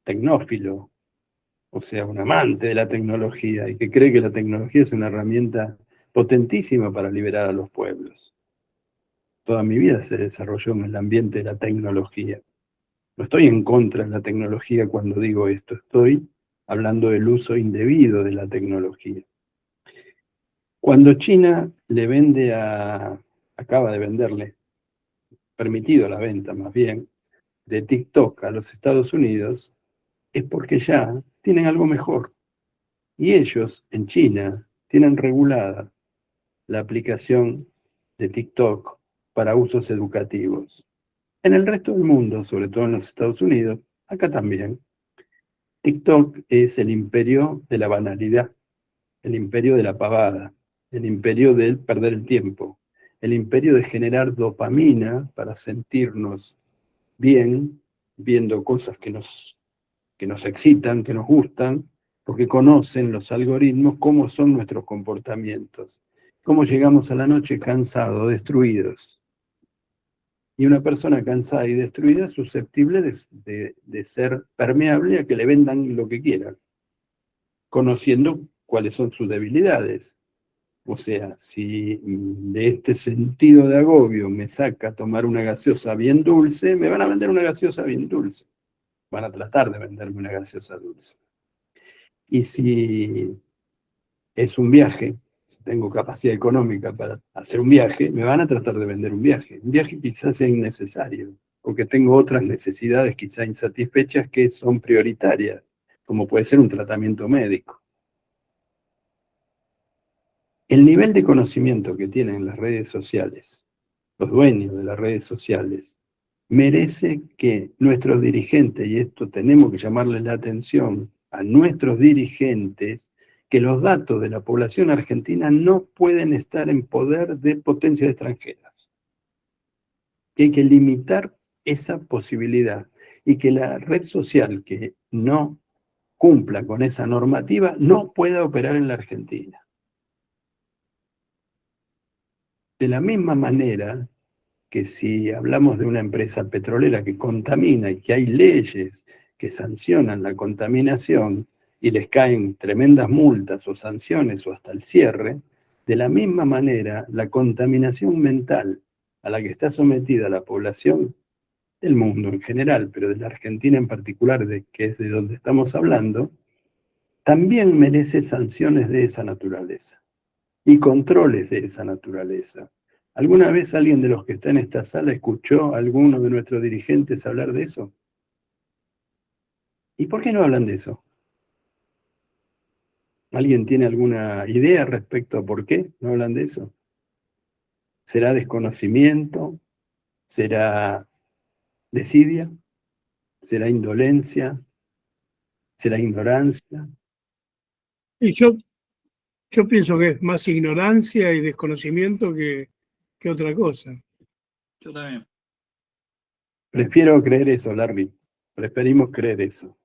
tecnófilo, o sea, un amante de la tecnología, y que cree que la tecnología es una herramienta potentísima para liberar a los pueblos. Toda mi vida se desarrolló en el ambiente de la tecnología. No estoy en contra de la tecnología cuando digo esto, estoy hablando del uso indebido de la tecnología. Cuando China acaba de venderle, permitido la venta más bien, de TikTok a los Estados Unidos, es porque ya tienen algo mejor. Y ellos, en China, tienen regulada la aplicación de TikTok para usos educativos. En el resto del mundo, sobre todo en los Estados Unidos, acá también, TikTok es el imperio de la banalidad, el imperio de la pavada, el imperio del perder el tiempo, el imperio de generar dopamina para sentirnos bien, viendo cosas que nos excitan, que nos gustan, porque conocen los algoritmos cómo son nuestros comportamientos, cómo llegamos a la noche cansados, destruidos. Y una persona cansada y destruida es susceptible de ser permeable a que le vendan lo que quieran, conociendo cuáles son sus debilidades. O sea, si de este sentido de agobio me saca tomar una gaseosa bien dulce, me van a vender una gaseosa bien dulce. Van a tratar de venderme una gaseosa dulce. Y si es un viaje, si tengo capacidad económica para hacer un viaje, me van a tratar de vender un viaje. Un viaje quizás sea innecesario, porque tengo otras necesidades quizás insatisfechas que son prioritarias, como puede ser un tratamiento médico. El nivel de conocimiento que tienen las redes sociales, los dueños de las redes sociales, merece que nuestros dirigentes, y esto tenemos que llamarle la atención a nuestros dirigentes, que los datos de la población argentina no pueden estar en poder de potencias extranjeras. Que hay que limitar esa posibilidad y que la red social que no cumpla con esa normativa no pueda operar en la Argentina. De la misma manera que si hablamos de una empresa petrolera que contamina y que hay leyes que sancionan la contaminación y les caen tremendas multas o sanciones o hasta el cierre, de la misma manera la contaminación mental a la que está sometida la población del mundo en general, pero de la Argentina en particular, que es de donde estamos hablando, también merece sanciones de esa naturaleza y controles de esa naturaleza. ¿Alguna vez alguien de los que está en esta sala escuchó a alguno de nuestros dirigentes hablar de eso? ¿Y por qué no hablan de eso? ¿Alguien tiene alguna idea respecto a por qué no hablan de eso? ¿Será desconocimiento? ¿Será desidia? ¿Será indolencia? ¿Será ignorancia? Y yo pienso que es más ignorancia y desconocimiento que otra cosa. Yo también. Prefiero creer eso, Larry. Preferimos creer eso.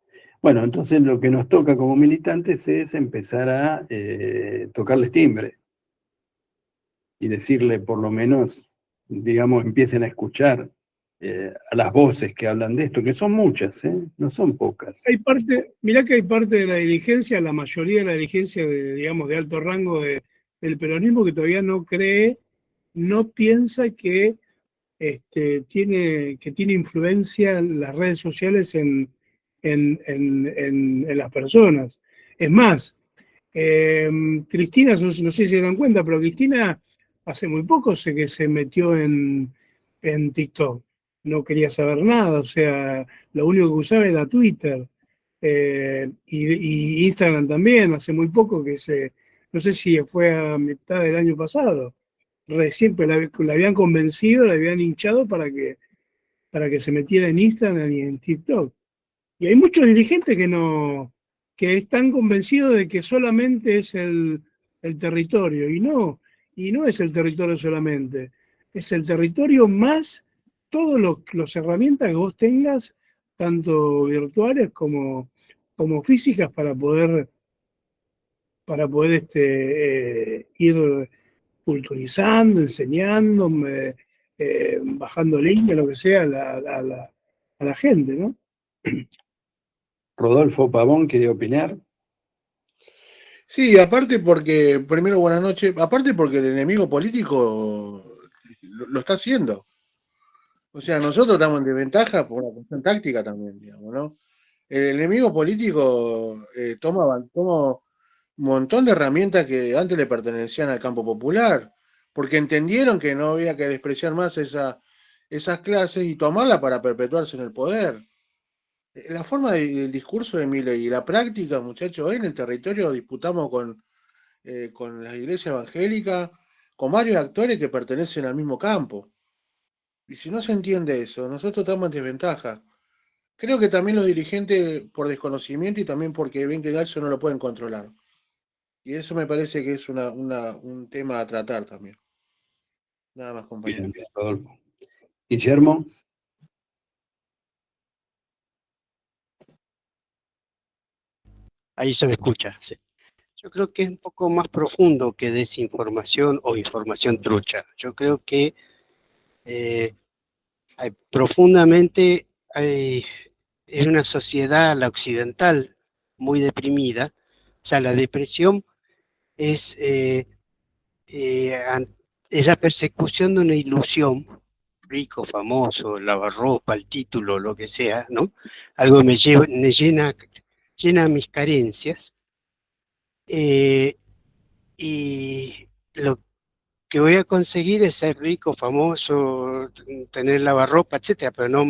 Bueno, entonces lo que nos toca como militantes es empezar a tocarles timbre y decirle por lo menos, digamos, empiecen a escuchar a las voces que hablan de esto, que son muchas, no son pocas. Mirá que hay parte de la dirigencia, la mayoría de la dirigencia digamos, de alto rango del peronismo que todavía no cree, no piensa que tiene influencia en las redes sociales en las personas. Es más, Cristina, no sé si se dan cuenta, pero Cristina hace muy poco sé que se metió en TikTok. No quería saber nada, o sea, lo único que usaba era Twitter. Y Instagram también, hace muy poco no sé si fue a mitad del año pasado, recién pues la habían convencido, la habían hinchado para que se metiera en Instagram y en TikTok. Y hay muchos dirigentes que están convencidos de que solamente es el territorio, y no es el territorio solamente, es el territorio más todas las herramientas que vos tengas, tanto virtuales como físicas, para poder ir culturizando, enseñando, bajando líneas, lo que sea, a la gente, ¿no? Rodolfo Pavón, ¿quería opinar? Sí, aparte porque, primero buenas noches, aparte porque el enemigo político lo está haciendo. O sea, nosotros estamos en desventaja por una cuestión táctica también, digamos, ¿no? El enemigo político toma un montón de herramientas que antes le pertenecían al campo popular, porque entendieron que no había que despreciar más esas clases y tomarla para perpetuarse en el poder. La forma del discurso de Milei y la práctica, muchachos, hoy en el territorio disputamos con la iglesia evangélica, con varios actores que pertenecen al mismo campo. Y si no se entiende eso, nosotros estamos en desventaja. Creo que también los dirigentes por desconocimiento y también porque ven que eso no lo pueden controlar. Y eso me parece que es un tema a tratar también. Nada más, compañero. Bien, Rodolfo. Guillermo. Ahí se me escucha. Sí. Yo creo que es un poco más profundo que desinformación o información trucha. Yo creo que profundamente en una sociedad, la occidental, muy deprimida. O sea, la depresión es, es la persecución de una ilusión, rico, famoso, lavarropa, el título, lo que sea, ¿no? Algo me llena mis carencias. Y lo que voy a conseguir es ser rico, famoso, tener lavarropa, etcétera, pero no,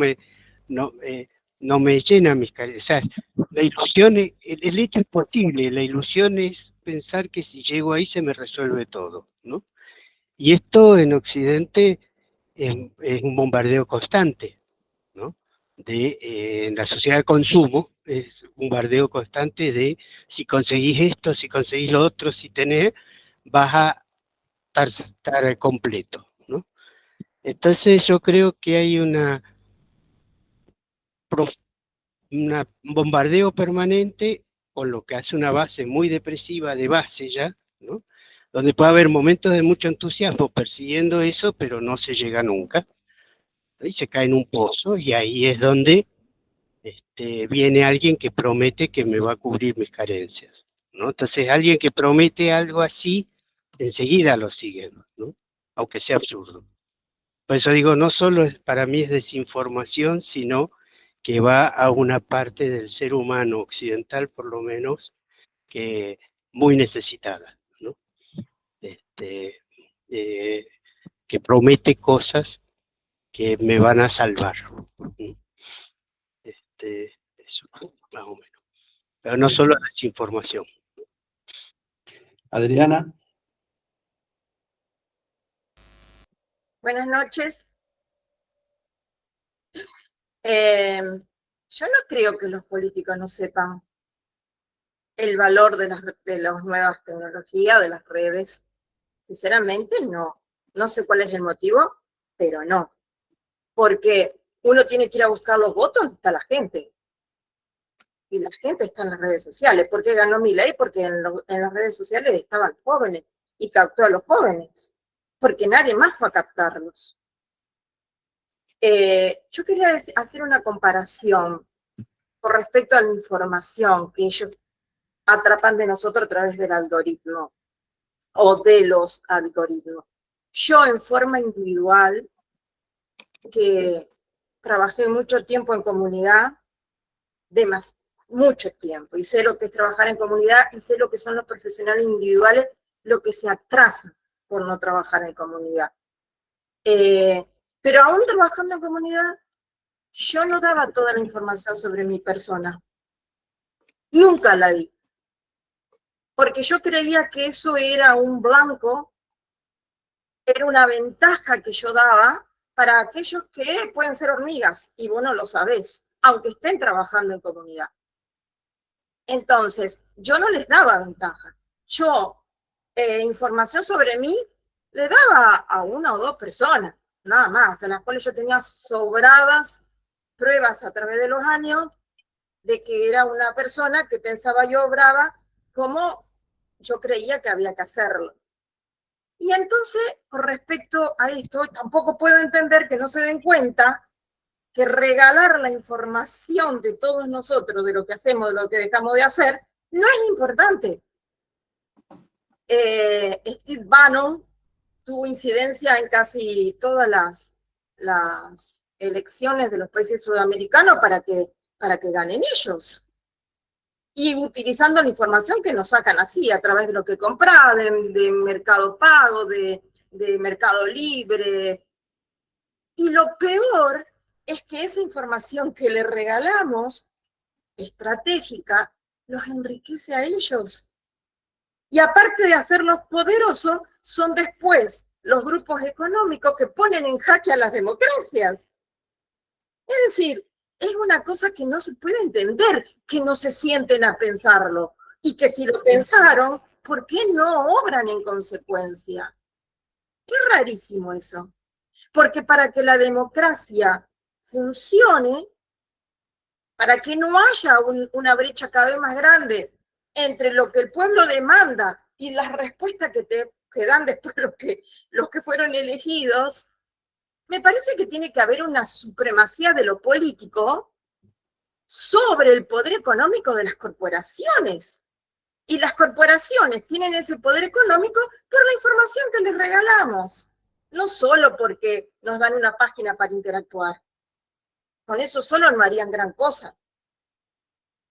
no me llena mis carencias. O sea, la ilusión, el hecho es posible, la ilusión es pensar que si llego ahí se me resuelve todo, ¿no? Y esto en Occidente es un bombardeo constante, ¿no? En la sociedad de consumo es un bombardeo constante de si conseguís esto, si conseguís lo otro, si tenés, vas a estar completo, ¿no? Entonces yo creo que hay un bombardeo permanente, con lo que hace una base muy depresiva de base ya, ¿no? Donde puede haber momentos de mucho entusiasmo persiguiendo eso, pero no se llega nunca. Y se cae en un pozo y ahí es donde viene alguien que promete que me va a cubrir mis carencias, ¿no? Entonces alguien que promete algo así, enseguida lo siguen, ¿no? Aunque sea absurdo. Por eso digo, no solo para mí es desinformación, sino que va a una parte del ser humano occidental, por lo menos, que muy necesitada, ¿no? Que promete cosas que me van a salvar. Eso, más o menos. Pero no solo desinformación. Adriana. Buenas noches. Yo no creo que los políticos no sepan el valor de las nuevas tecnologías, de las redes. Sinceramente, no. No sé cuál es el motivo, pero no. Porque uno tiene que ir a buscar los votos donde está la gente. Y la gente está en las redes sociales. ¿Por qué ganó Milei? Porque en las redes sociales estaban jóvenes y captó a los jóvenes. Porque nadie más fue a captarlos. Yo quería hacer una comparación con respecto a la información que ellos atrapan de nosotros a través del algoritmo o de los algoritmos. Yo en forma individual, que trabajé mucho tiempo en comunidad, mucho tiempo, y sé lo que es trabajar en comunidad y sé lo que son los profesionales individuales, lo que se atrasan por no trabajar en comunidad. Pero aún trabajando en comunidad, yo no daba toda la información sobre mi persona. Nunca la di. Porque yo creía que eso era un blanco, era una ventaja que yo daba para aquellos que pueden ser hormigas, y vos no lo sabés, aunque estén trabajando en comunidad. Entonces, yo no les daba ventaja. Yo, información sobre mí, le daba a una o dos personas, nada más, de las cuales yo tenía sobradas pruebas a través de los años de que era una persona que pensaba y obraba como yo creía que había que hacerlo. Y entonces, con respecto a esto, tampoco puedo entender que no se den cuenta que regalar la información de todos nosotros, de lo que hacemos, de lo que dejamos de hacer, no es importante. Steve Bannon tuvo incidencia en casi todas las elecciones de los países sudamericanos para que ganen ellos. Y utilizando la información que nos sacan así, a través de lo que compran, de Mercado Pago, de Mercado Libre. Y lo peor es que esa información que le regalamos, estratégica, los enriquece a ellos. Y aparte de hacerlos poderosos, son después los grupos económicos que ponen en jaque a las democracias. Es decir, es una cosa que no se puede entender, que no se sienten a pensarlo. Y que si lo pensaron, ¿por qué no obran en consecuencia? Es rarísimo eso. Porque para que la democracia funcione, para que no haya una brecha cada vez más grande entre lo que el pueblo demanda y las respuestas que te dan después los que fueron elegidos, me parece que tiene que haber una supremacía de lo político sobre el poder económico de las corporaciones. Y las corporaciones tienen ese poder económico por la información que les regalamos, no solo porque nos dan una página para interactuar. Con eso solo no harían gran cosa.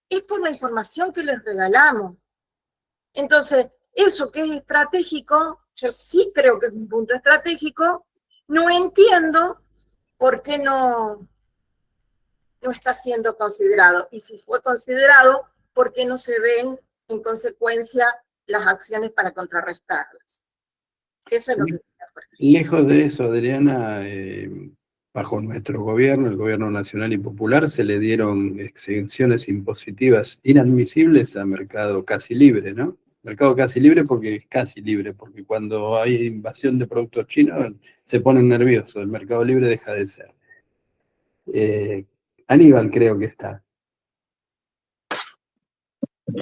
Es por la información que les regalamos. Entonces, eso que es estratégico, yo sí creo que es un punto estratégico, no entiendo por qué no está siendo considerado. Y si fue considerado, ¿por qué no se ven en consecuencia las acciones para contrarrestarlas? Eso es lo que... Lejos de eso, Adriana, bajo nuestro gobierno, el gobierno nacional y popular, se le dieron exenciones impositivas inadmisibles a mercado casi libre, ¿no? Mercado casi libre porque es casi libre, porque cuando hay invasión de productos chinos se ponen nerviosos, el mercado libre deja de ser. Aníbal creo que está.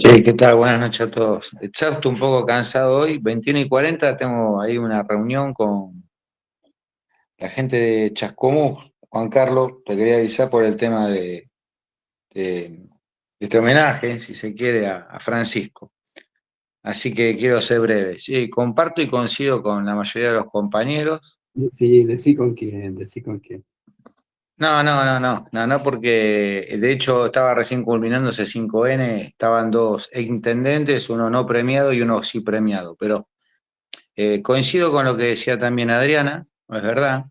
Sí, ¿qué tal? Buenas noches a todos. Exhausto, un poco cansado hoy. 21:40 tengo ahí una reunión con la gente de Chascomús. Juan Carlos, te quería avisar por el tema de este homenaje, si se quiere, a Francisco. Así que quiero ser breve. Sí, comparto y coincido con la mayoría de los compañeros. Sí, decí con quién, decí con quién. No, porque de hecho estaba recién culminándose 5N, estaban dos intendentes, uno no premiado y uno sí premiado, pero coincido con lo que decía también Adriana, no es verdad.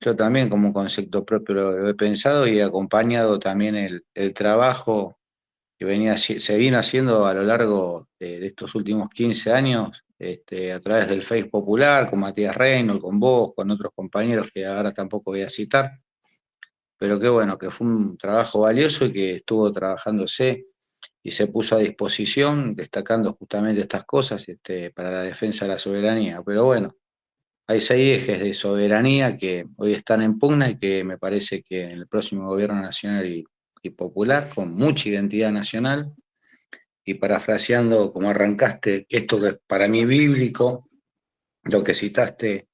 Yo también como concepto propio lo he pensado y he acompañado también el trabajo que se vino haciendo a lo largo de estos últimos 15 años, a través del Face Popular, con Matías Reynolds, con vos, con otros compañeros que ahora tampoco voy a citar, pero qué bueno, que fue un trabajo valioso y que estuvo trabajándose y se puso a disposición, destacando justamente estas cosas para la defensa de la soberanía. Pero bueno, hay 6 ejes de soberanía que hoy están en pugna y que me parece que en el próximo gobierno nacional y popular, con mucha identidad nacional, y parafraseando como arrancaste, esto que para mí bíblico, lo que citaste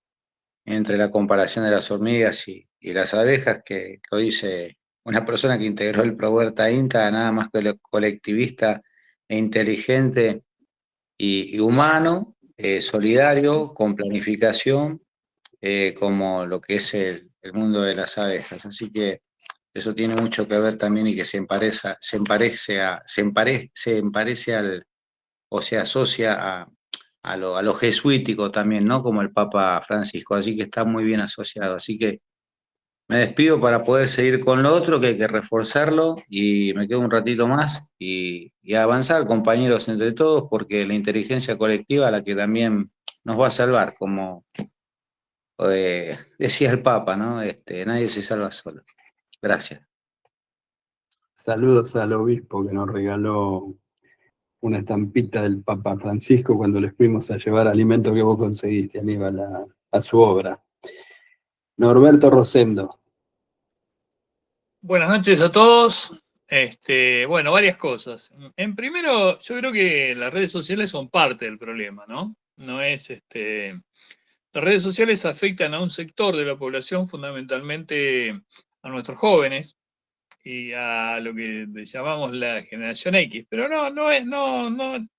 entre la comparación de las hormigas y las abejas, que lo dice una persona que integró el ProHuerta INTA, nada más que colectivista e inteligente y humano, solidario, con planificación, como lo que es el mundo de las abejas. Así que eso tiene mucho que ver también y que se emparece al, o se asocia a lo jesuítico también, ¿no? Como el Papa Francisco, así que está muy bien asociado. Así que me despido para poder seguir con lo otro, que hay que reforzarlo, y me quedo un ratito más y avanzar, compañeros, entre todos, porque la inteligencia colectiva la que también nos va a salvar, como decía el Papa, ¿no? Nadie se salva solo. Gracias. Saludos al obispo que nos regaló una estampita del Papa Francisco cuando les fuimos a llevar alimento que vos conseguiste, Aníbal, a su obra. Norberto Rosendo. Buenas noches a todos. Bueno, varias cosas. En primero, yo creo que las redes sociales son parte del problema, ¿no? No es Las redes sociales afectan a un sector de la población, fundamentalmente a nuestros jóvenes y a lo que llamamos la generación X. Pero no,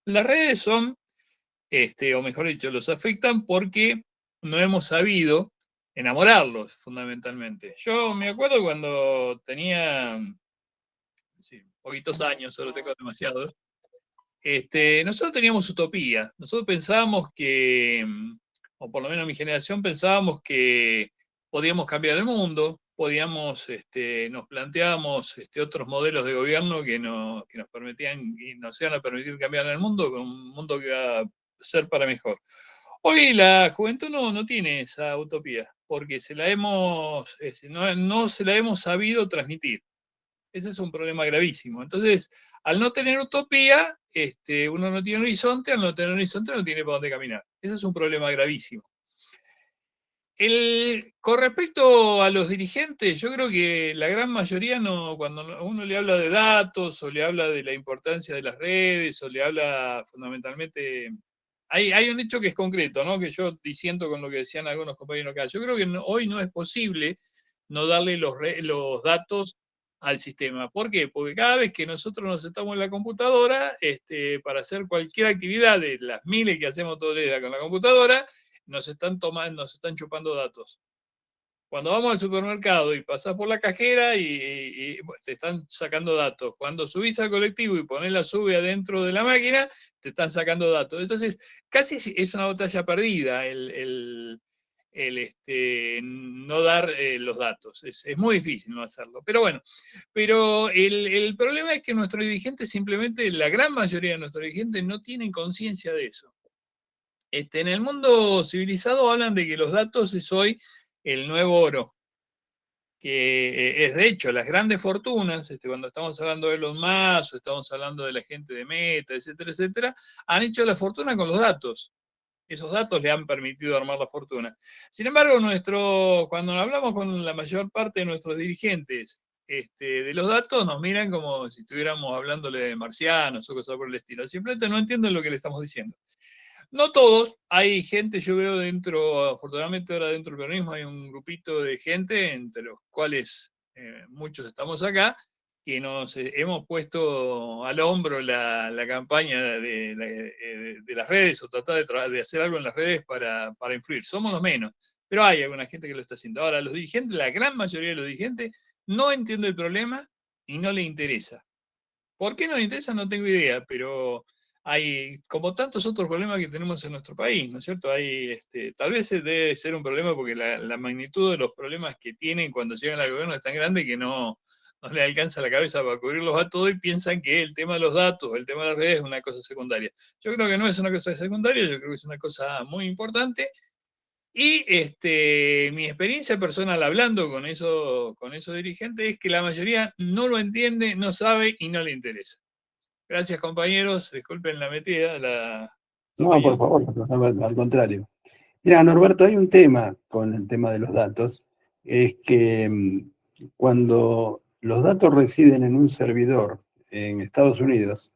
las redes son, o mejor dicho, los afectan porque no hemos sabido enamorarlos, fundamentalmente. Yo me acuerdo cuando tenía poquitos años, solo tengo demasiados, nosotros teníamos utopía. Nosotros pensábamos que, o por lo menos mi generación, pensábamos que podíamos cambiar el mundo, nos planteábamos otros modelos de gobierno que nos permitían y nos iban a permitir cambiar el mundo, con un mundo que iba a ser para mejor. Hoy la juventud no tiene esa utopía, porque no se la hemos sabido transmitir. Ese es un problema gravísimo. Entonces, al no tener utopía, uno no tiene horizonte, al no tener horizonte no tiene para dónde caminar. Ese es un problema gravísimo. Con respecto a los dirigentes, yo creo que la gran mayoría, cuando uno le habla de datos o le habla de la importancia de las redes o le habla fundamentalmente... Hay un hecho que es concreto, ¿no? Que yo disiento con lo que decían algunos compañeros acá. Yo creo que hoy no es posible no darle los datos al sistema. ¿Por qué? Porque cada vez que nosotros nos sentamos en la computadora para hacer cualquier actividad de las miles que hacemos todo el día con la computadora, nos están chupando datos. Cuando vamos al supermercado y pasás por la cajera y te están sacando datos. Cuando subís al colectivo y ponés la sube adentro de la máquina, te están sacando datos. Entonces, casi es una batalla perdida el no dar los datos. Es muy difícil no hacerlo. Pero bueno, el problema es que nuestros dirigentes simplemente, la gran mayoría de nuestros dirigentes no tienen conciencia de eso. En el mundo civilizado hablan de que los datos es hoy el nuevo oro, que es de hecho las grandes fortunas, cuando estamos hablando de Elon Musk, o estamos hablando de la gente de Meta, etcétera, etcétera, han hecho la fortuna con los datos. Esos datos le han permitido armar la fortuna. Sin embargo, cuando hablamos con la mayor parte de nuestros dirigentes de los datos, nos miran como si estuviéramos hablándole de marcianos o cosas por el estilo. Simplemente no entienden lo que le estamos diciendo. No todos, hay gente, yo veo afortunadamente ahora dentro del peronismo hay un grupito de gente, entre los cuales muchos estamos acá, que nos hemos puesto al hombro la campaña de las redes, o tratar de hacer algo en las redes para influir. Somos los menos, pero hay alguna gente que lo está haciendo. Ahora, los dirigentes, la gran mayoría de los dirigentes, no entiende el problema y no le interesa. ¿Por qué no le interesa? No tengo idea, pero hay como tantos otros problemas que tenemos en nuestro país, ¿no es cierto? Tal vez debe ser un problema porque la magnitud de los problemas que tienen cuando llegan al gobierno es tan grande que no le alcanza la cabeza para cubrirlos a todos y piensan que el tema de los datos, el tema de las redes es una cosa secundaria. Yo creo que no es una cosa secundaria, yo creo que es una cosa muy importante. Y mi experiencia personal hablando con esos dirigentes es que la mayoría no lo entiende, no sabe y no le interesa. Gracias, compañeros. Disculpen la metida. No, por favor, al contrario. Mira, Norberto, hay un tema con el tema de los datos, es que cuando los datos residen en un servidor en Estados Unidos,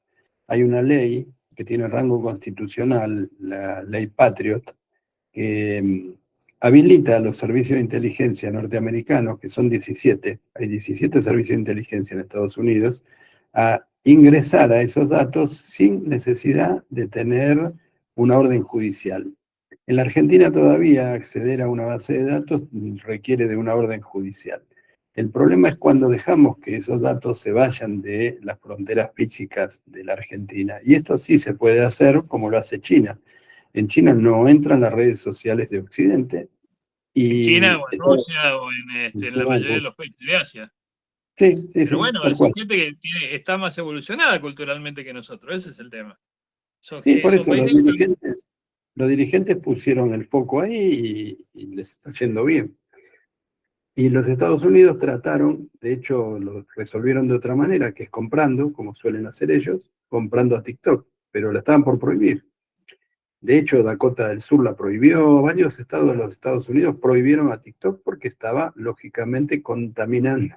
hay una ley que tiene rango constitucional, la ley Patriot, que habilita a los servicios de inteligencia norteamericanos, que son 17, hay 17 servicios de inteligencia en Estados Unidos, a ingresar a esos datos sin necesidad de tener una orden judicial. En la Argentina todavía acceder a una base de datos requiere de una orden judicial. El problema es cuando dejamos que esos datos se vayan de las fronteras físicas de la Argentina. Y esto sí se puede hacer como lo hace China. En China no entran las redes sociales de Occidente. Y en China o en Rusia o en la mayoría de los países de Asia. Sí, pero bueno, es gente que está más evolucionada culturalmente que nosotros, ese es el tema. Sí, por eso los dirigentes pusieron el foco ahí y les está yendo bien. Y los Estados Unidos trataron, de hecho lo resolvieron de otra manera, que es comprando, como suelen hacer ellos, comprando a TikTok, pero la estaban por prohibir. De hecho, Dakota del Sur la prohibió, varios estados de los Estados Unidos prohibieron a TikTok porque estaba, lógicamente, contaminando,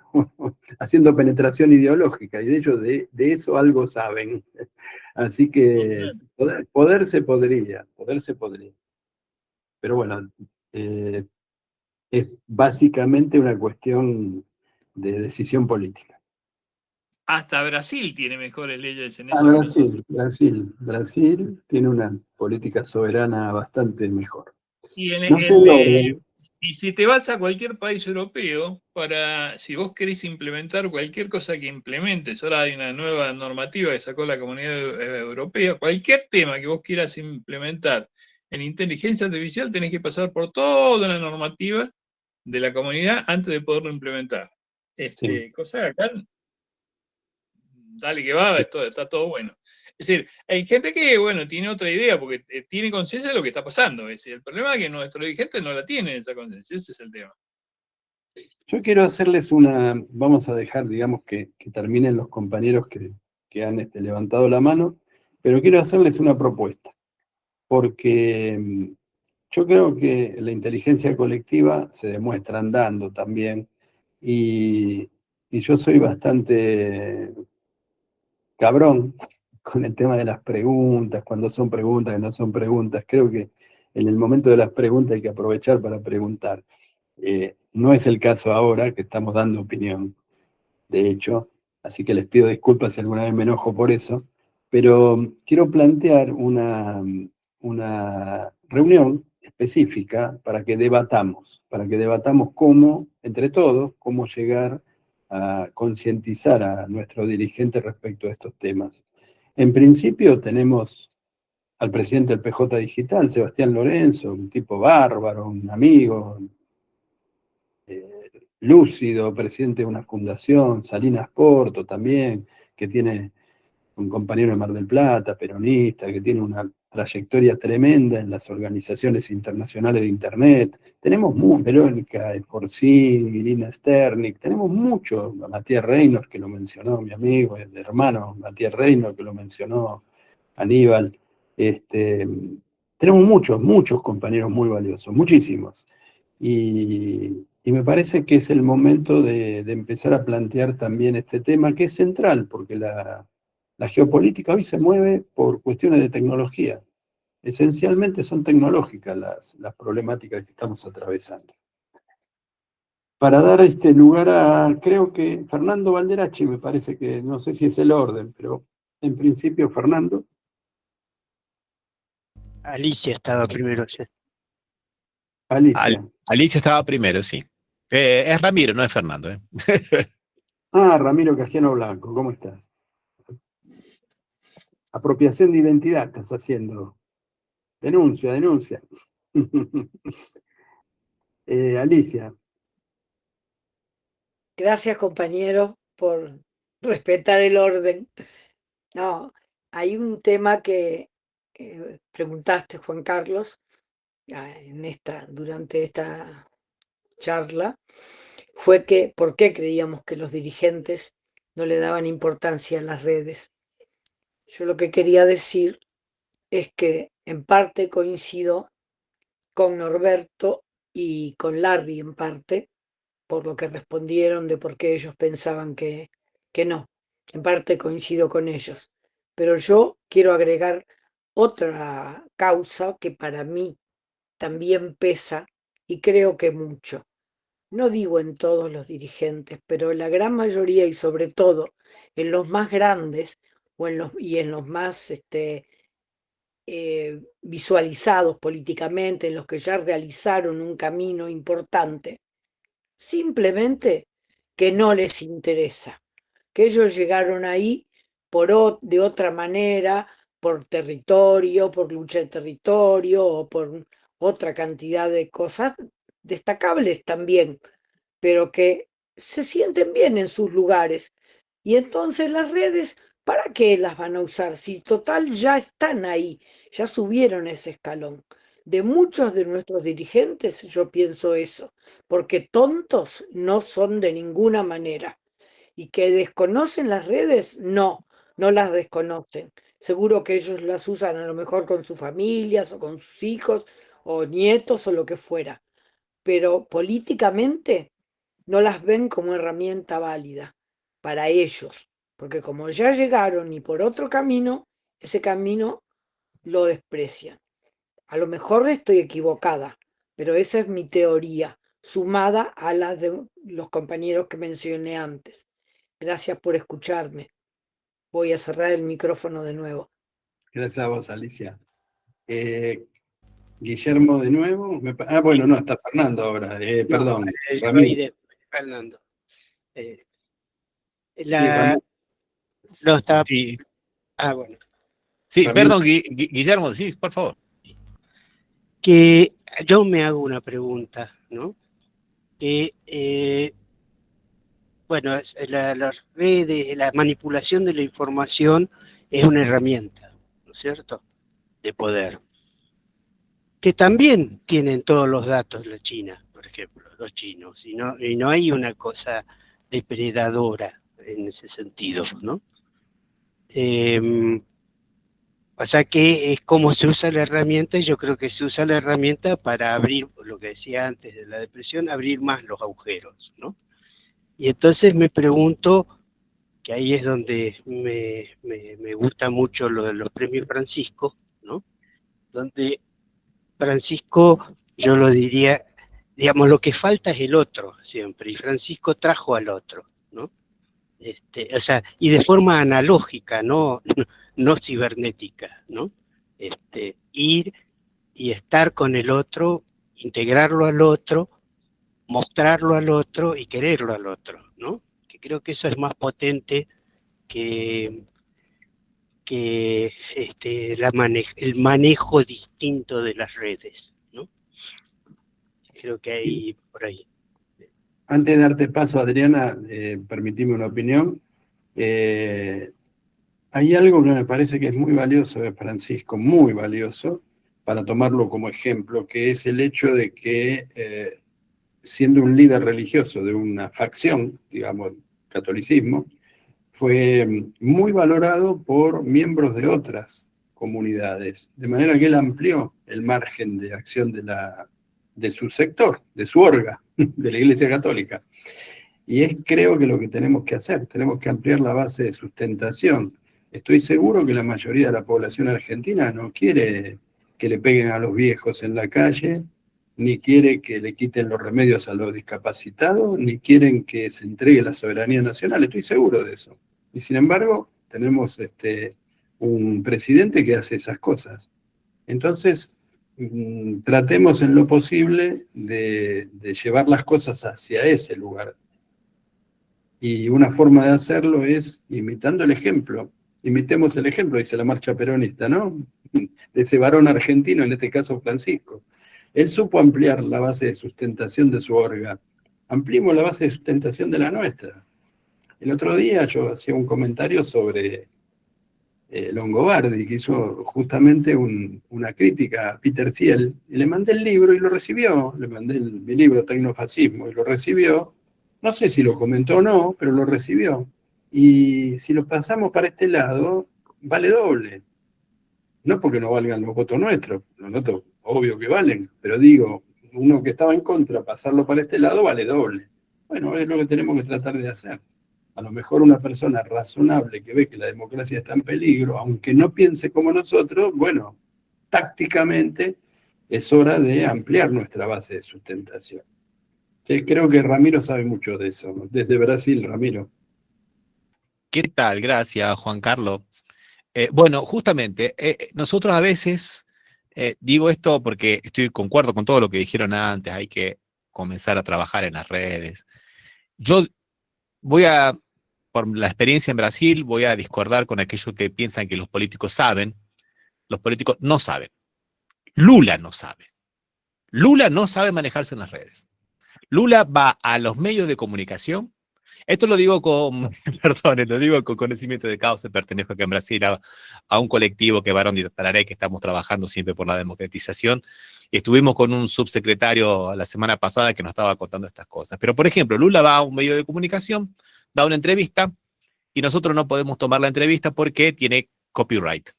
haciendo penetración ideológica, y de hecho de eso algo saben. Así que poder se podría. Pero bueno, es básicamente una cuestión de decisión política. Hasta Brasil tiene mejores leyes en eso. Brasil tiene una política soberana bastante mejor. Y, y si te vas a cualquier país europeo, si vos querés implementar cualquier cosa que implementes, ahora hay una nueva normativa que sacó la Comunidad Europea, cualquier tema que vos quieras implementar en inteligencia artificial tenés que pasar por toda la normativa de la comunidad antes de poderlo implementar. Cosa que acá, dale que va, está todo bueno. Es decir, hay gente que, bueno, tiene otra idea porque tiene conciencia de lo que está pasando. Es decir, el problema es que nuestros dirigentes no la tienen esa conciencia, ese es el tema. Yo quiero hacerles vamos a dejar, digamos, que terminen los compañeros que han levantado la mano, pero quiero hacerles una propuesta, porque yo creo que la inteligencia colectiva se demuestra andando también, y yo soy bastante cabrón con el tema de las preguntas, cuando son preguntas, que no son preguntas. Creo que en el momento de las preguntas hay que aprovechar para preguntar. No es el caso ahora, que estamos dando opinión, de hecho, así que les pido disculpas si alguna vez me enojo por eso, pero quiero plantear una reunión específica para que debatamos cómo, entre todos, cómo llegar a concientizar a nuestros dirigentes respecto a estos temas. En principio tenemos al presidente del PJ Digital, Sebastián Lorenzo, un tipo bárbaro, un amigo, lúcido, presidente de una fundación, Salinas Porto también, que tiene un compañero de Mar del Plata, peronista, que tiene una trayectoria tremenda en las organizaciones internacionales de Internet. Tenemos Verónica Esforcín, Irina Sternik, tenemos mucho, a Matías Reynor, que lo mencionó mi amigo, el hermano Matías Reynor, que lo mencionó Aníbal. Tenemos muchos compañeros muy valiosos, muchísimos. Y me parece que es el momento de empezar a plantear también este tema, que es central, porque la geopolítica hoy se mueve por cuestiones de tecnología. Esencialmente son tecnológicas las problemáticas que estamos atravesando. Para dar lugar creo que Fernando Valderachi, me parece que, no sé si es el orden, pero en principio Fernando. Alicia estaba primero. Sí. Alicia. Alicia estaba primero, sí. Es Ramiro, no es Fernando. Ramiro Cajiano Blanco, ¿cómo estás? Apropiación de identidad estás haciendo. Denuncia. Alicia. Gracias, compañero, por respetar el orden. No, hay un tema que preguntaste, Juan Carlos, durante esta charla, fue que por qué creíamos que los dirigentes no le daban importancia a las redes. Yo lo que quería decir es que en parte coincido con Norberto y con Larry en parte, por lo que respondieron de por qué ellos pensaban que no. En parte coincido con ellos. Pero yo quiero agregar otra causa que para mí también pesa y creo que mucho. No digo en todos los dirigentes, pero en la gran mayoría y sobre todo en los más grandes y en los más visualizados políticamente, en los que ya realizaron un camino importante, simplemente que no les interesa, que ellos llegaron ahí de otra manera, por territorio, por lucha de territorio o por otra cantidad de cosas destacables también, pero que se sienten bien en sus lugares. Y entonces las redes, ¿para qué las van a usar? Si total ya están ahí, ya subieron ese escalón. De muchos de nuestros dirigentes yo pienso eso, porque tontos no son de ninguna manera. Y que desconocen las redes, no las desconocen. Seguro que ellos las usan a lo mejor con sus familias o con sus hijos o nietos o lo que fuera. Pero políticamente no las ven como herramienta válida para ellos, porque como ya llegaron y por otro camino, ese camino lo desprecian. A lo mejor estoy equivocada, pero esa es mi teoría, sumada a la de los compañeros que mencioné antes. Gracias por escucharme. Voy a cerrar el micrófono de nuevo. Gracias a vos, Alicia. Guillermo de nuevo. Bueno, no, está Fernando ahora. Perdón. Fernando. No, estaba... Sí. Bueno. Sí, perdón, Guillermo, sí, por favor. Que yo me hago una pregunta, ¿no? Que, bueno, las redes, la manipulación de la información es una herramienta, ¿no es cierto?, de poder, que también tienen todos los datos la China, por ejemplo. ejemplo, los chinos, y no hay una cosa depredadora en ese sentido, ¿no? O sea que es como se usa la herramienta, y yo creo que se usa la herramienta para abrir, lo que decía antes de la depresión, abrir más los agujeros, ¿no? Y entonces me pregunto, que ahí es donde me gusta mucho lo de los premios Francisco, ¿no? Donde Francisco, yo lo diría, digamos, lo que falta es el otro siempre, y Francisco trajo al otro, ¿no? O sea, y de forma analógica, no cibernética, ¿no? Ir y estar con el otro, integrarlo al otro, mostrarlo al otro y quererlo al otro, ¿no? Que creo que eso es más potente que el manejo distinto de las redes, ¿no? Creo que hay por ahí. Antes de darte paso, Adriana, permitime una opinión. Hay algo que me parece que es muy valioso de Francisco, muy valioso, para tomarlo como ejemplo, que es el hecho de que, siendo un líder religioso de una facción, digamos, catolicismo, fue muy valorado por miembros de otras comunidades, de manera que él amplió el margen de acción de su sector, de su orga, de la Iglesia Católica. Y es, creo que lo que tenemos que hacer, tenemos que ampliar la base de sustentación. Estoy seguro que la mayoría de la población argentina no quiere que le peguen a los viejos en la calle, ni quiere que le quiten los remedios a los discapacitados, ni quieren que se entregue la soberanía nacional, estoy seguro de eso. Y sin embargo, tenemos un presidente que hace esas cosas. Entonces, tratemos en lo posible de llevar las cosas hacia ese lugar. Y una forma de hacerlo es imitando el ejemplo. Imitemos el ejemplo, dice la marcha peronista, ¿no? De ese varón argentino, en este caso Francisco. Él supo ampliar la base de sustentación de su orga. Ampliemos la base de sustentación de la nuestra. El otro día yo hacía un comentario sobre Longobardi, que hizo justamente una crítica a Peter Thiel, y le mandé el libro y lo recibió. Le mandé mi libro Tecnofascismo y lo recibió. No sé si lo comentó o no, pero lo recibió. Y si lo pasamos para este lado, vale doble. No porque no valgan los votos nuestros, los votos obvio que valen, pero digo, uno que estaba en contra, pasarlo para este lado vale doble. Bueno, es lo que tenemos que tratar de hacer. A lo mejor una persona razonable que ve que la democracia está en peligro, aunque no piense como nosotros, bueno, tácticamente es hora de ampliar nuestra base de sustentación. Creo que Ramiro sabe mucho de eso, ¿no? Desde Brasil, Ramiro. ¿Qué tal? Gracias, Juan Carlos. Bueno, justamente, nosotros a veces, digo esto porque concuerdo con todo lo que dijeron antes, hay que comenzar a trabajar en las redes. Yo por la experiencia en Brasil, voy a discordar con aquellos que piensan que los políticos saben. Los políticos no saben. Lula no sabe. Lula no sabe manejarse en las redes. Lula va a los medios de comunicación. Esto lo digo lo digo con conocimiento de causa. Pertenezco acá en Brasil a un colectivo que es Barón de Tararé, que estamos trabajando siempre por la democratización. Y estuvimos con un subsecretario la semana pasada que nos estaba contando estas cosas. Pero, por ejemplo, Lula va a un medio de comunicación, da una entrevista, y nosotros no podemos tomar la entrevista porque tiene copyright.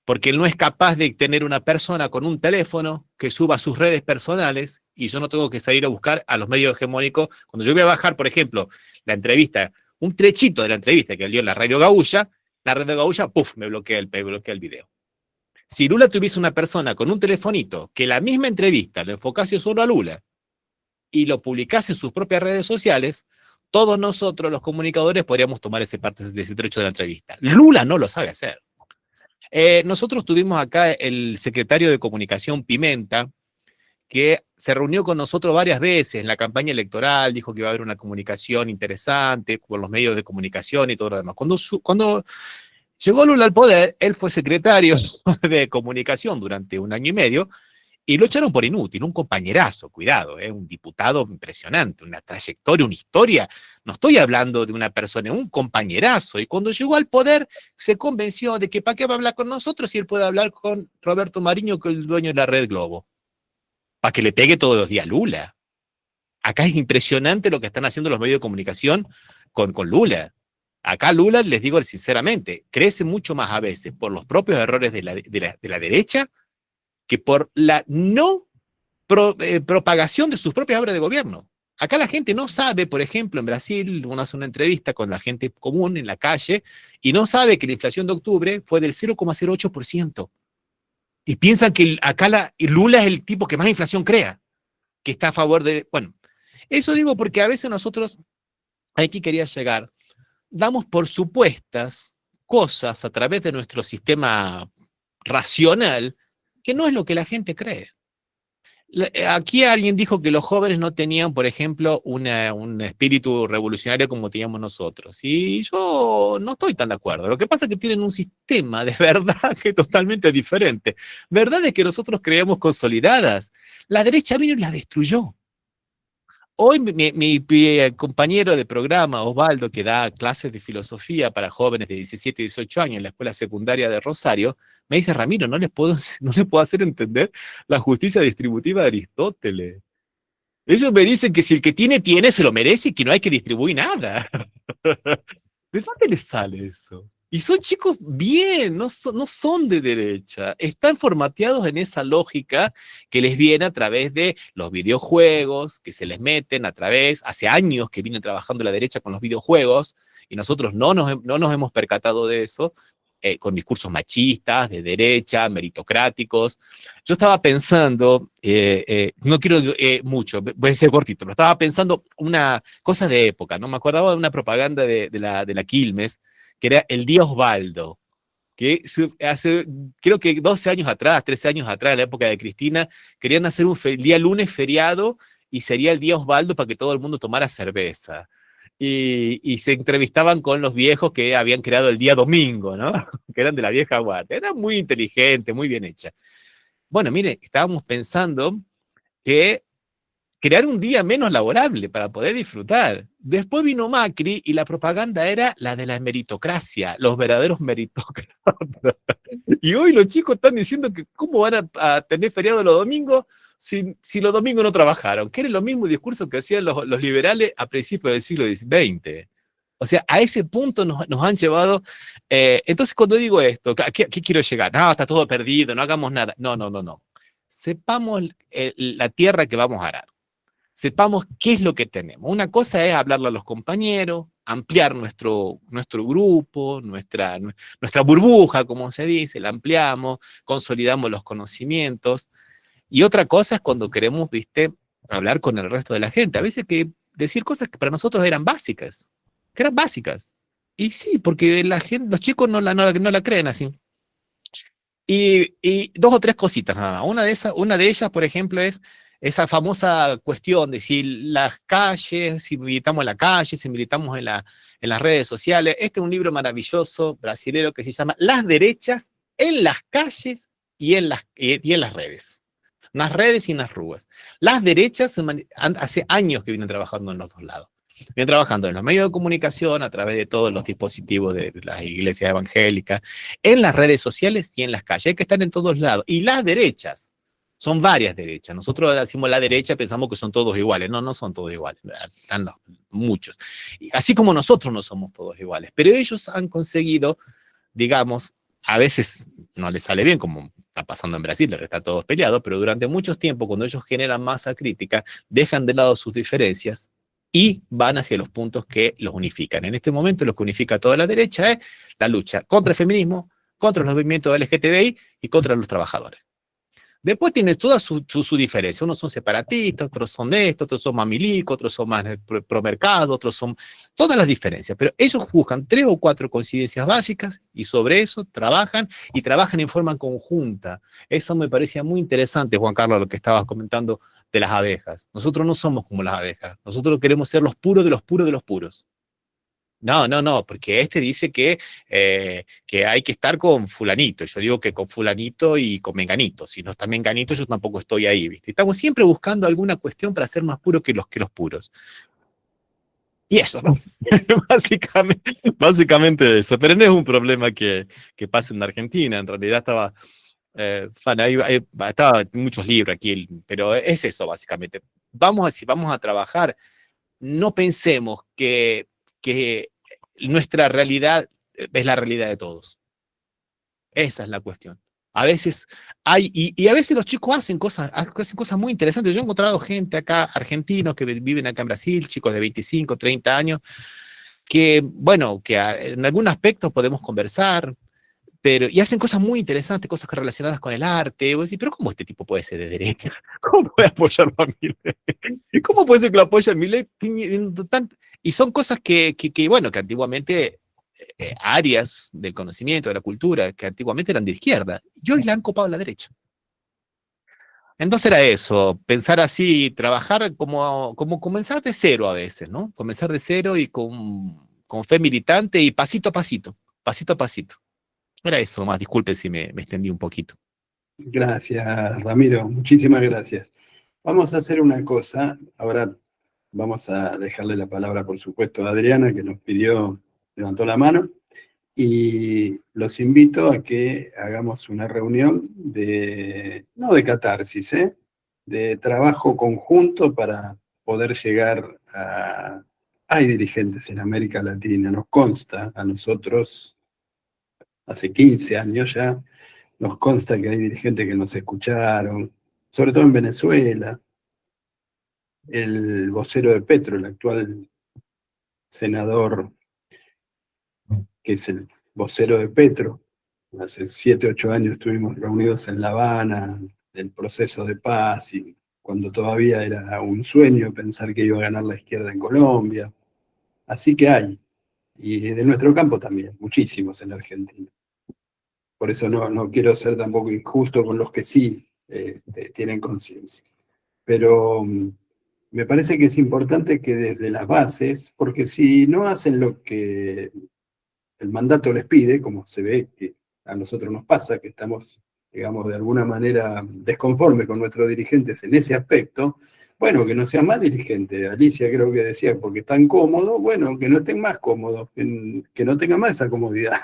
Porque él no es capaz de tener una persona con un teléfono que suba a sus redes personales, y yo no tengo que salir a buscar a los medios hegemónicos. Cuando yo voy a bajar, por ejemplo, la entrevista, un trechito de la entrevista que él dio en la Radio Gaúcha, ¡puf!, me bloquea el video. Si Lula tuviese una persona con un telefonito que la misma entrevista lo enfocase solo a Lula y lo publicase en sus propias redes sociales, todos nosotros, los comunicadores, podríamos tomar ese trecho de la entrevista. Lula no lo sabe hacer. Nosotros tuvimos acá el secretario de Comunicación, Pimenta, que se reunió con nosotros varias veces en la campaña electoral, dijo que iba a haber una comunicación interesante con los medios de comunicación y todo lo demás. Cuando llegó Lula al poder, él fue secretario de Comunicación durante 1 año y medio, y lo echaron por inútil, un compañerazo, cuidado, un diputado impresionante, una trayectoria, una historia. No estoy hablando de una persona, un compañerazo. Y cuando llegó al poder, se convenció de que ¿para qué va a hablar con nosotros si él puede hablar con Roberto Mariño, que es el dueño de la Red Globo? Para que le pegue todos los días a Lula. Acá es impresionante lo que están haciendo los medios de comunicación con Lula. Acá Lula, les digo sinceramente, crece mucho más a veces por los propios errores de la derecha que por la no propagación de sus propias obras de gobierno. Acá la gente no sabe, por ejemplo, en Brasil, uno hace una entrevista con la gente común en la calle y no sabe que la inflación de octubre fue del 0,08%. Y piensan que acá Lula es el tipo que más inflación crea, que está a favor de... Bueno, eso digo porque a veces nosotros, aquí quería llegar, damos por supuestas cosas a través de nuestro sistema racional que no es lo que la gente cree. Aquí alguien dijo que los jóvenes no tenían, por ejemplo, un espíritu revolucionario como teníamos nosotros. Y yo no estoy tan de acuerdo. Lo que pasa es que tienen un sistema de verdad que es totalmente diferente. Verdades que nosotros creemos consolidadas. La derecha vino y la destruyó. Hoy mi compañero de programa, Osvaldo, que da clases de filosofía para jóvenes de 17 y 18 años en la escuela secundaria de Rosario, me dice, Ramiro, no les puedo hacer entender la justicia distributiva de Aristóteles. Ellos me dicen que si el que tiene, se lo merece y que no hay que distribuir nada. ¿De dónde les sale eso? Y son chicos bien, no son de derecha. Están formateados en esa lógica que les viene a través de los videojuegos, que se les meten hace años que vienen trabajando la derecha con los videojuegos, y nosotros no nos hemos percatado de eso, con discursos machistas, de derecha, meritocráticos. Yo estaba pensando, no quiero mucho, voy a ser cortito, pero estaba pensando una cosa de época, ¿no? Me acordaba de una propaganda de la Quilmes, que era el día Osvaldo, que hace, creo que 12 años atrás, 13 años atrás, en la época de Cristina, querían hacer el día lunes feriado y sería el día Osvaldo para que todo el mundo tomara cerveza. Y se entrevistaban con los viejos que habían creado el día domingo, ¿no? Que eran de la vieja guardia. Era muy inteligente, muy bien hecha. Bueno, mire, estábamos pensando que crear un día menos laborable para poder disfrutar. Después vino Macri y la propaganda era la de la meritocracia, los verdaderos meritócratas. Y hoy los chicos están diciendo que cómo van a tener feriado los domingos si los domingos no trabajaron, que era lo mismo discurso que hacían los liberales a principios del siglo XX. O sea, a ese punto nos han llevado. Entonces, cuando digo esto, ¿a qué quiero llegar? No, está todo perdido, no hagamos nada. No. Sepamos la tierra que vamos a arar. Sepamos qué es lo que tenemos. Una cosa es hablarle a los compañeros, ampliar nuestro grupo, nuestra burbuja, como se dice, la ampliamos, consolidamos los conocimientos. Y otra cosa es cuando queremos, hablar con el resto de la gente. A veces que decir cosas que para nosotros eran básicas, Y sí, porque los chicos no la creen así. Y dos o tres cositas nada más. Una de ellas, por ejemplo, es esa famosa cuestión de si las calles, si militamos en la calle, si militamos en las redes sociales. Este es un libro maravilloso brasilero que se llama Las derechas en las calles y en las redes. En las redes y en las ruas. Las derechas hace años que vienen trabajando en los dos lados. Vienen trabajando en los medios de comunicación, a través de todos los dispositivos de las iglesias evangélicas, en las redes sociales y en las calles. Hay que estar en todos lados. Y las derechas, son varias derechas. Nosotros decimos la derecha, pensamos que son todos iguales. No son todos iguales. Están muchos. Así como nosotros no somos todos iguales. Pero ellos han conseguido, digamos, a veces no les sale bien, como está pasando en Brasil, están todos peleados, pero durante mucho tiempo, cuando ellos generan masa crítica, dejan de lado sus diferencias y van hacia los puntos que los unifican. En este momento lo que unifica a toda la derecha es la lucha contra el feminismo, contra los movimientos LGTBI y contra los trabajadores. Después tiene toda su diferencia. Unos son separatistas, otros son de esto, otros son más milico, otros son más pro mercado, otros son... Todas las diferencias. Pero ellos buscan 3 o 4 coincidencias básicas y sobre eso trabajan en forma conjunta. Eso me parecía muy interesante, Juan Carlos, lo que estabas comentando de las abejas. Nosotros no somos como las abejas. Nosotros queremos ser los puros de los puros de los puros. No, porque este dice que hay que estar con fulanito. Yo digo que con fulanito y con menganito. Si no está menganito, yo tampoco estoy ahí, ¿viste? Estamos siempre buscando alguna cuestión para ser más puros que los puros. Y eso, ¿no? Básicamente eso. Pero no es un problema que pasa en Argentina. En realidad estaba muchos libros aquí, pero es eso, básicamente. si vamos a trabajar, no pensemos que nuestra realidad es la realidad de todos. Esa es la cuestión. A veces hay, y a veces los chicos hacen cosas muy interesantes. Yo he encontrado gente acá, argentinos que viven acá en Brasil, chicos de 25, 30 años, que, bueno, que en algún aspecto podemos conversar, y hacen cosas muy interesantes, cosas relacionadas con el arte. Vos decís, pero ¿cómo este tipo puede ser de derecha? ¿Cómo puede apoyarlo a Milei? ¿Cómo puede ser que lo apoye a Milei? Y son cosas que bueno, que antiguamente, áreas del conocimiento, de la cultura, que antiguamente eran de izquierda, y hoy la han copado a la derecha. Entonces era eso, pensar así, trabajar como comenzar de cero a veces, ¿no? Comenzar de cero y con fe militante y pasito a pasito, pasito a pasito. Era eso nomás, disculpen si me extendí un poquito. Gracias, Ramiro, muchísimas gracias. Vamos a hacer una cosa, ahora vamos a dejarle la palabra, por supuesto, a Adriana, que nos levantó la mano, y los invito a que hagamos una reunión no de catarsis, de trabajo conjunto para poder llegar a... Hay dirigentes en América Latina, nos consta a nosotros, hace 15 años ya, nos consta que hay dirigentes que nos escucharon, sobre todo en Venezuela. El vocero de Petro, el actual senador, que es el vocero de Petro, hace 7, 8 años estuvimos reunidos en La Habana, en el proceso de paz, y cuando todavía era un sueño pensar que iba a ganar la izquierda en Colombia. Así que hay, y de nuestro campo también, muchísimos en Argentina. Por eso no quiero ser tampoco injusto con los que sí tienen conciencia. Pero me parece que es importante que desde las bases, porque si no hacen lo que el mandato les pide, como se ve que a nosotros nos pasa, que estamos, digamos, de alguna manera desconformes con nuestros dirigentes en ese aspecto, bueno, que no sean más dirigentes. Alicia creo que decía, porque están cómodos, bueno, que no estén más cómodos, que no tengan más esa comodidad.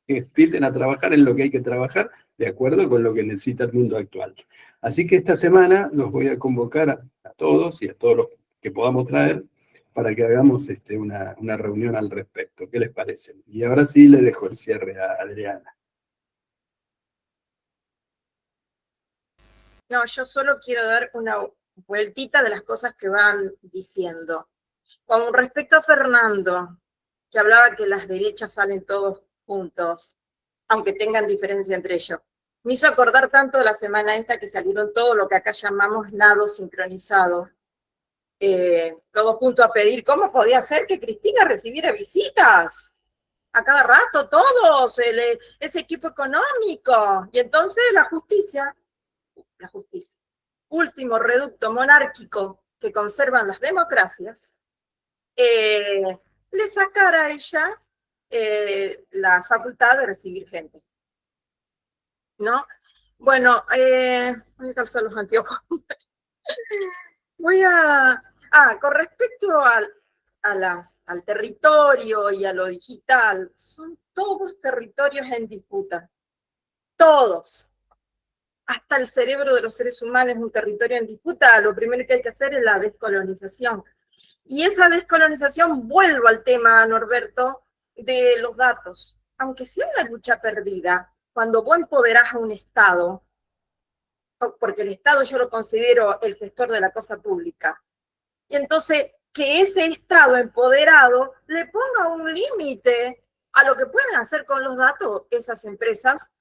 Que empiecen a trabajar en lo que hay que trabajar de acuerdo con lo que necesita el mundo actual. Así que esta semana los voy a convocar a todos y a todos los que podamos traer para que hagamos una reunión al respecto. ¿Qué les parece? Y ahora sí le dejo el cierre a Adriana. No, yo solo quiero dar una vueltita de las cosas que van diciendo. Con respecto a Fernando, que hablaba que las derechas salen todos juntos, aunque tengan diferencia entre ellos. Me hizo acordar tanto de la semana esta que salieron todo lo que acá llamamos nado sincronizado. Todos juntos a pedir cómo podía ser que Cristina recibiera visitas a cada rato, todos, ese equipo económico. Y entonces la justicia, último reducto monárquico que conservan las democracias, le sacara a ella la facultad de recibir gente, ¿no? Bueno, voy a calzar los anteojos. Con respecto al territorio y a lo digital, son todos territorios en disputa, todos. Hasta el cerebro de los seres humanos es un territorio en disputa. Lo primero que hay que hacer es la descolonización. Y esa descolonización, vuelvo al tema, Norberto, de los datos. Aunque sea una lucha perdida, cuando vos empoderás a un Estado, porque el Estado yo lo considero el gestor de la cosa pública, y entonces que ese Estado empoderado le ponga un límite a lo que pueden hacer con los datos esas empresas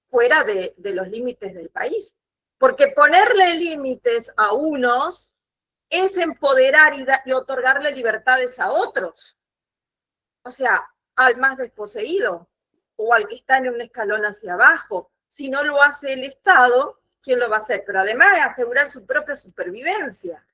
fuera de los límites del país. Porque ponerle límites a unos es empoderar y otorgarle libertades a otros. O sea, al más desposeído o al que está en un escalón hacia abajo. Si no lo hace el Estado, ¿quién lo va a hacer? Pero además asegurar su propia supervivencia.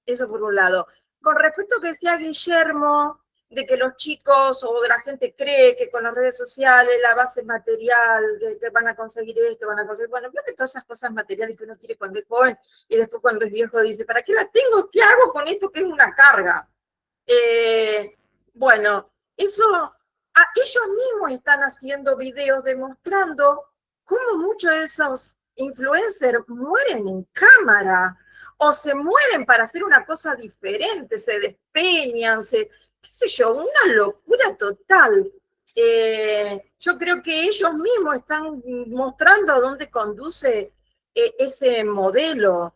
Eso por un lado. Con respecto a lo que decía Guillermo, de que los chicos o de la gente cree que con las redes sociales, la base material, que van a conseguir esto, van a conseguir... Bueno, creo que todas esas cosas materiales que uno quiere cuando es joven y después cuando es viejo dice, ¿para qué las tengo? ¿Qué hago con esto que es una carga? Bueno, eso... ellos mismos están haciendo videos demostrando cómo muchos de esos influencers mueren en cámara o se mueren para hacer una cosa diferente, se despeñan, qué sé yo, una locura total. Yo creo que ellos mismos están mostrando a dónde conduce ese modelo,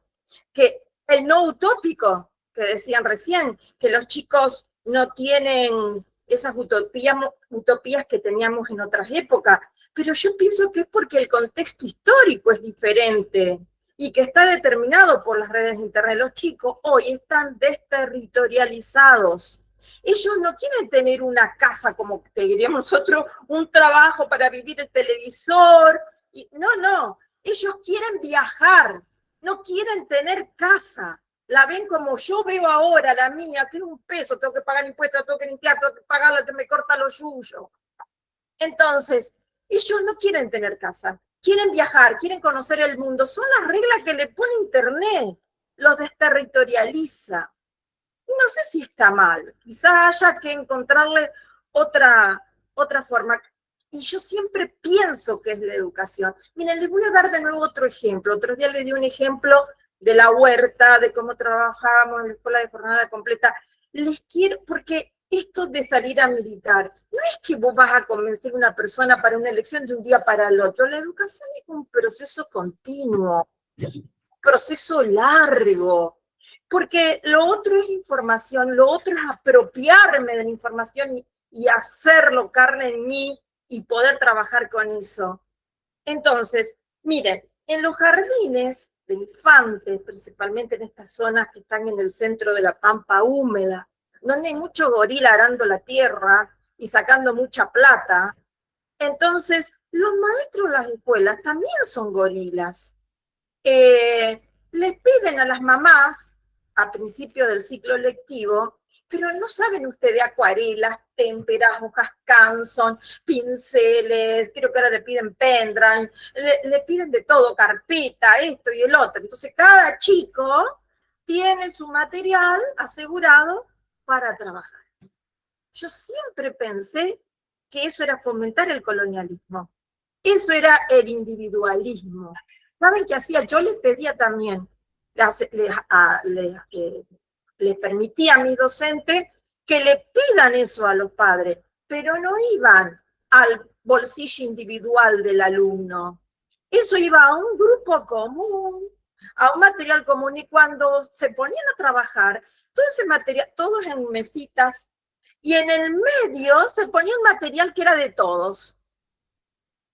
que el no utópico, que decían recién, que los chicos no tienen esas utopías que teníamos en otras épocas, pero yo pienso que es porque el contexto histórico es diferente y que está determinado por las redes de internet. Los chicos hoy están desterritorializados. Ellos no quieren tener una casa como te diríamos nosotros, un trabajo para vivir el televisor. No, ellos quieren viajar, no quieren tener casa. La ven como yo veo ahora, la mía, que es un peso, tengo que pagar impuestos, tengo que limpiar, tengo que pagar lo que me corta lo suyo. Entonces, ellos no quieren tener casa, quieren viajar, quieren conocer el mundo. Son las reglas que le pone Internet, los desterritorializa. No sé si está mal, quizás haya que encontrarle otra forma. Y yo siempre pienso que es la educación. Miren, les voy a dar de nuevo otro ejemplo. Otro día les di un ejemplo de la huerta, de cómo trabajábamos en la escuela de jornada completa. Les quiero, porque esto de salir a militar, no es que vos vas a convencer a una persona para una elección de un día para el otro. La educación es un proceso continuo, un proceso largo. Porque lo otro es información, lo otro es apropiarme de la información y hacerlo carne en mí y poder trabajar con eso. Entonces, miren, en los jardines de infantes, principalmente en estas zonas que están en el centro de la pampa húmeda, donde hay mucho gorila arando la tierra y sacando mucha plata, entonces los maestros de las escuelas también son gorilas. Les piden a las mamás, a principio del ciclo lectivo, pero no saben ustedes acuarelas, témperas, hojas Canson, pinceles, creo que ahora le piden pendrive, le piden de todo, carpeta, esto y el otro. Entonces cada chico tiene su material asegurado para trabajar. Yo siempre pensé que eso era fomentar el colonialismo, eso era el individualismo. ¿Saben qué hacía? Yo les pedía también, les permitía a mis docentes que le pidan eso a los padres, pero no iban al bolsillo individual del alumno. Eso iba a un grupo común, a un material común, y cuando se ponían a trabajar, todo ese material, todos en mesitas, y en el medio se ponía un material que era de todos.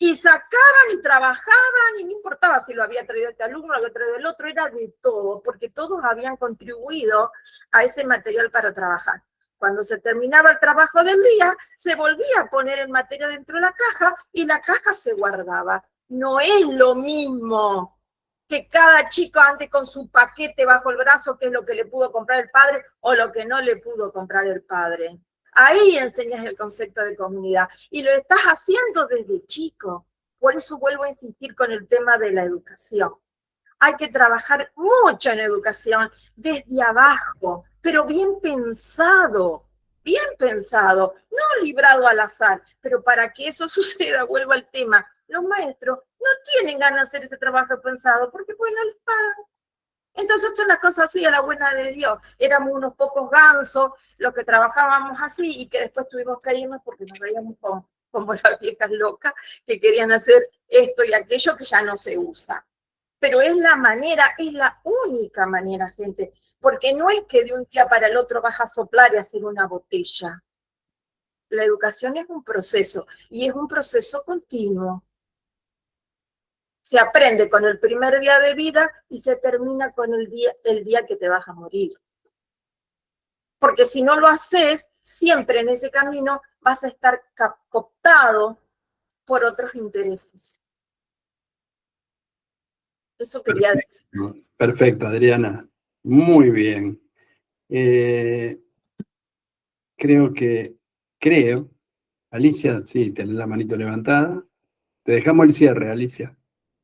Y sacaban y trabajaban, y no importaba si lo había traído este alumno o lo había traído el otro, era de todo, porque todos habían contribuido a ese material para trabajar. Cuando se terminaba el trabajo del día, se volvía a poner el material dentro de la caja y la caja se guardaba. No es lo mismo que cada chico ande con su paquete bajo el brazo, que es lo que le pudo comprar el padre o lo que no le pudo comprar el padre. Ahí enseñas el concepto de comunidad y lo estás haciendo desde chico. Por eso vuelvo a insistir con el tema de la educación. Hay que trabajar mucho en educación desde abajo, pero bien pensado, no librado al azar. Pero para que eso suceda, vuelvo al tema, los maestros no tienen ganas de hacer ese trabajo pensado porque pues no les pagan. Entonces son las cosas así, a la buena de Dios. Éramos unos pocos gansos los que trabajábamos así y que después tuvimos que irnos porque nos veíamos como las viejas locas que querían hacer esto y aquello que ya no se usa. Pero es la manera, es la única manera, gente, porque no es que de un día para el otro vas a soplar y hacer una botella. La educación es un proceso y es un proceso continuo. Se aprende con el primer día de vida y se termina con el día que te vas a morir. Porque si no lo haces, siempre en ese camino vas a estar cooptado por otros intereses. Eso quería decir. Perfecto, Adriana. Muy bien. Creo, Alicia, sí, tenés la manito levantada. Te dejamos el cierre, Alicia.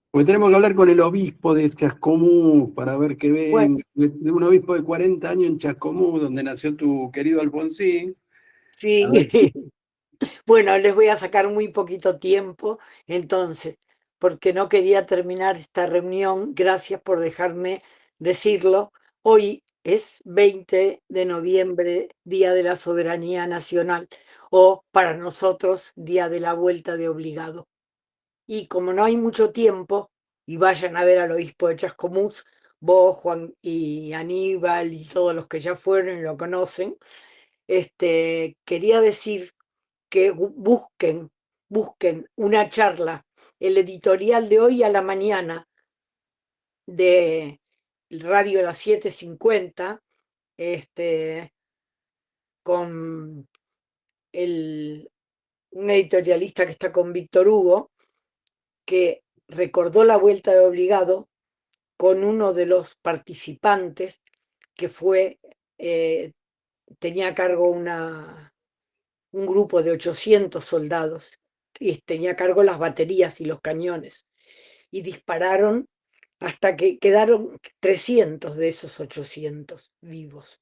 Porque tenemos que hablar con el obispo de Chascomús para ver qué ven. Bueno. De un obispo de 40 años en Chascomús, donde nació tu querido Alfonsín. Sí. Bueno, les voy a sacar muy poquito tiempo. Entonces, porque no quería terminar esta reunión. Gracias por dejarme decirlo. Hoy es 20 de noviembre, Día de la Soberanía Nacional, o para nosotros, Día de la Vuelta de Obligado. Y como no hay mucho tiempo, y vayan a ver al obispo de Chascomús, vos, Juan y Aníbal y todos los que ya fueron y lo conocen, quería decir que busquen una charla, el editorial de hoy a la mañana de Radio Las 7:50, con un editorialista que está con Víctor Hugo, que recordó la vuelta de Obligado con uno de los participantes que tenía a cargo un grupo de 800 soldados y tenía a cargo las baterías y los cañones, y dispararon hasta que quedaron 300 de esos 800 vivos.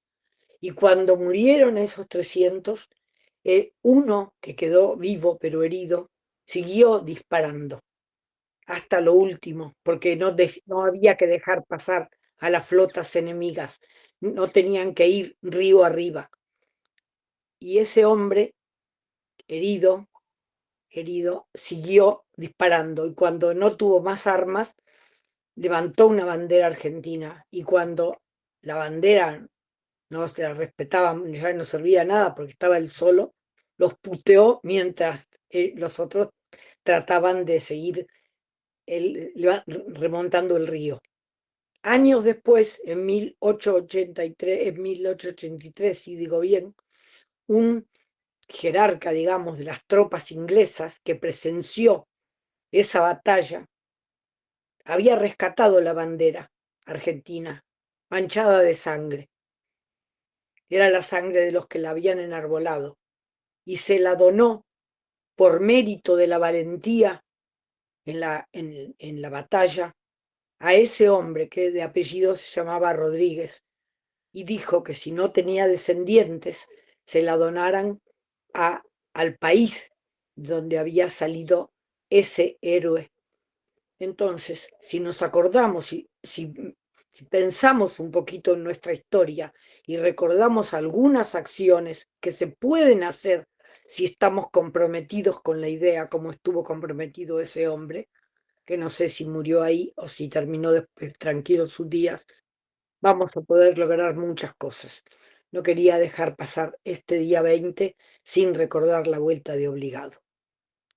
Y cuando murieron esos 300, uno que quedó vivo pero herido siguió disparando hasta lo último, porque no había que dejar pasar a las flotas enemigas, no tenían que ir río arriba. Y ese hombre herido, siguió disparando, y cuando no tuvo más armas, levantó una bandera argentina, y cuando la bandera no se la respetaban, ya no servía nada porque estaba él solo, los puteó mientras los otros trataban de seguir remontando el río. Años después, en 1883, si digo bien, un jerarca, digamos, de las tropas inglesas que presenció esa batalla, había rescatado la bandera argentina, manchada de sangre. Era la sangre de los que la habían enarbolado, y se la donó por mérito de la valentía en la batalla a ese hombre que de apellido se llamaba Rodríguez, y dijo que si no tenía descendientes, se la donaran al país donde había salido ese héroe. Entonces, si nos acordamos, si pensamos un poquito en nuestra historia y recordamos algunas acciones que se pueden hacer si estamos comprometidos con la idea, como estuvo comprometido ese hombre, que no sé si murió ahí o si terminó después tranquilo sus días, vamos a poder lograr muchas cosas. No quería dejar pasar este día 20 sin recordar la vuelta de Obligado.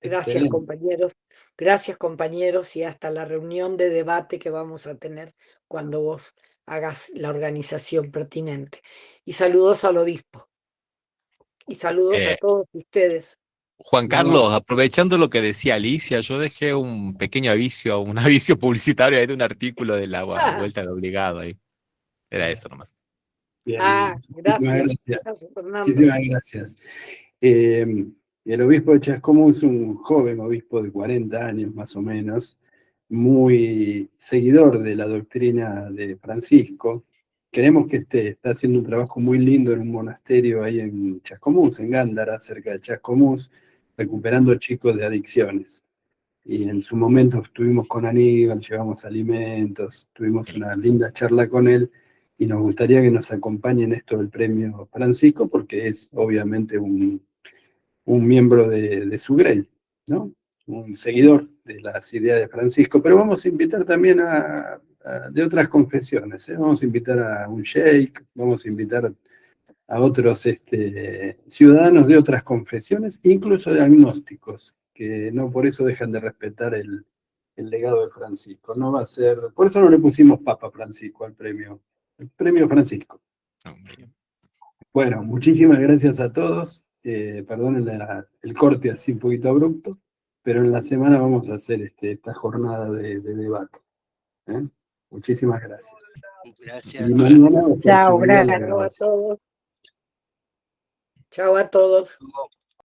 Gracias, Excelente. compañeros. Gracias, compañeros, y hasta la reunión de debate que vamos a tener cuando vos hagas la organización pertinente. Y saludos al obispo. Y saludos a todos ustedes. Juan No. Carlos, aprovechando lo que decía Alicia, yo dejé un pequeño aviso, un aviso publicitario ahí de un artículo de la vuelta de Obligado ahí. Era eso nomás. Bien, Gracias. Gracias, Fernando. muchísimas gracias. El obispo de Chascomús es un joven obispo de 40 años más o menos, muy seguidor de la doctrina de Francisco. Creemos que está haciendo un trabajo muy lindo en un monasterio ahí en Chascomús, en Gándara, cerca de Chascomús, recuperando chicos de adicciones. Y en su momento estuvimos con Aníbal, llevamos alimentos, tuvimos una linda charla con él, y nos gustaría que nos acompañe en esto del premio Francisco, porque es obviamente un miembro de su grey, ¿no? Un seguidor de las ideas de Francisco, pero vamos a invitar también de otras confesiones, ¿eh? Vamos a invitar a un sheik, vamos a invitar a otros ciudadanos de otras confesiones, incluso de agnósticos, que no por eso dejan de respetar el legado de Francisco. No va a ser, por eso no le pusimos Papa Francisco al premio, el premio Francisco. Bueno, muchísimas gracias a todos. Perdonen el corte así un poquito abrupto, pero en la semana vamos a hacer esta jornada de debate. Muchísimas gracias. Gracias. Y mañana va a ser Chao, subida la gracias a grabación. todos. Chao a todos.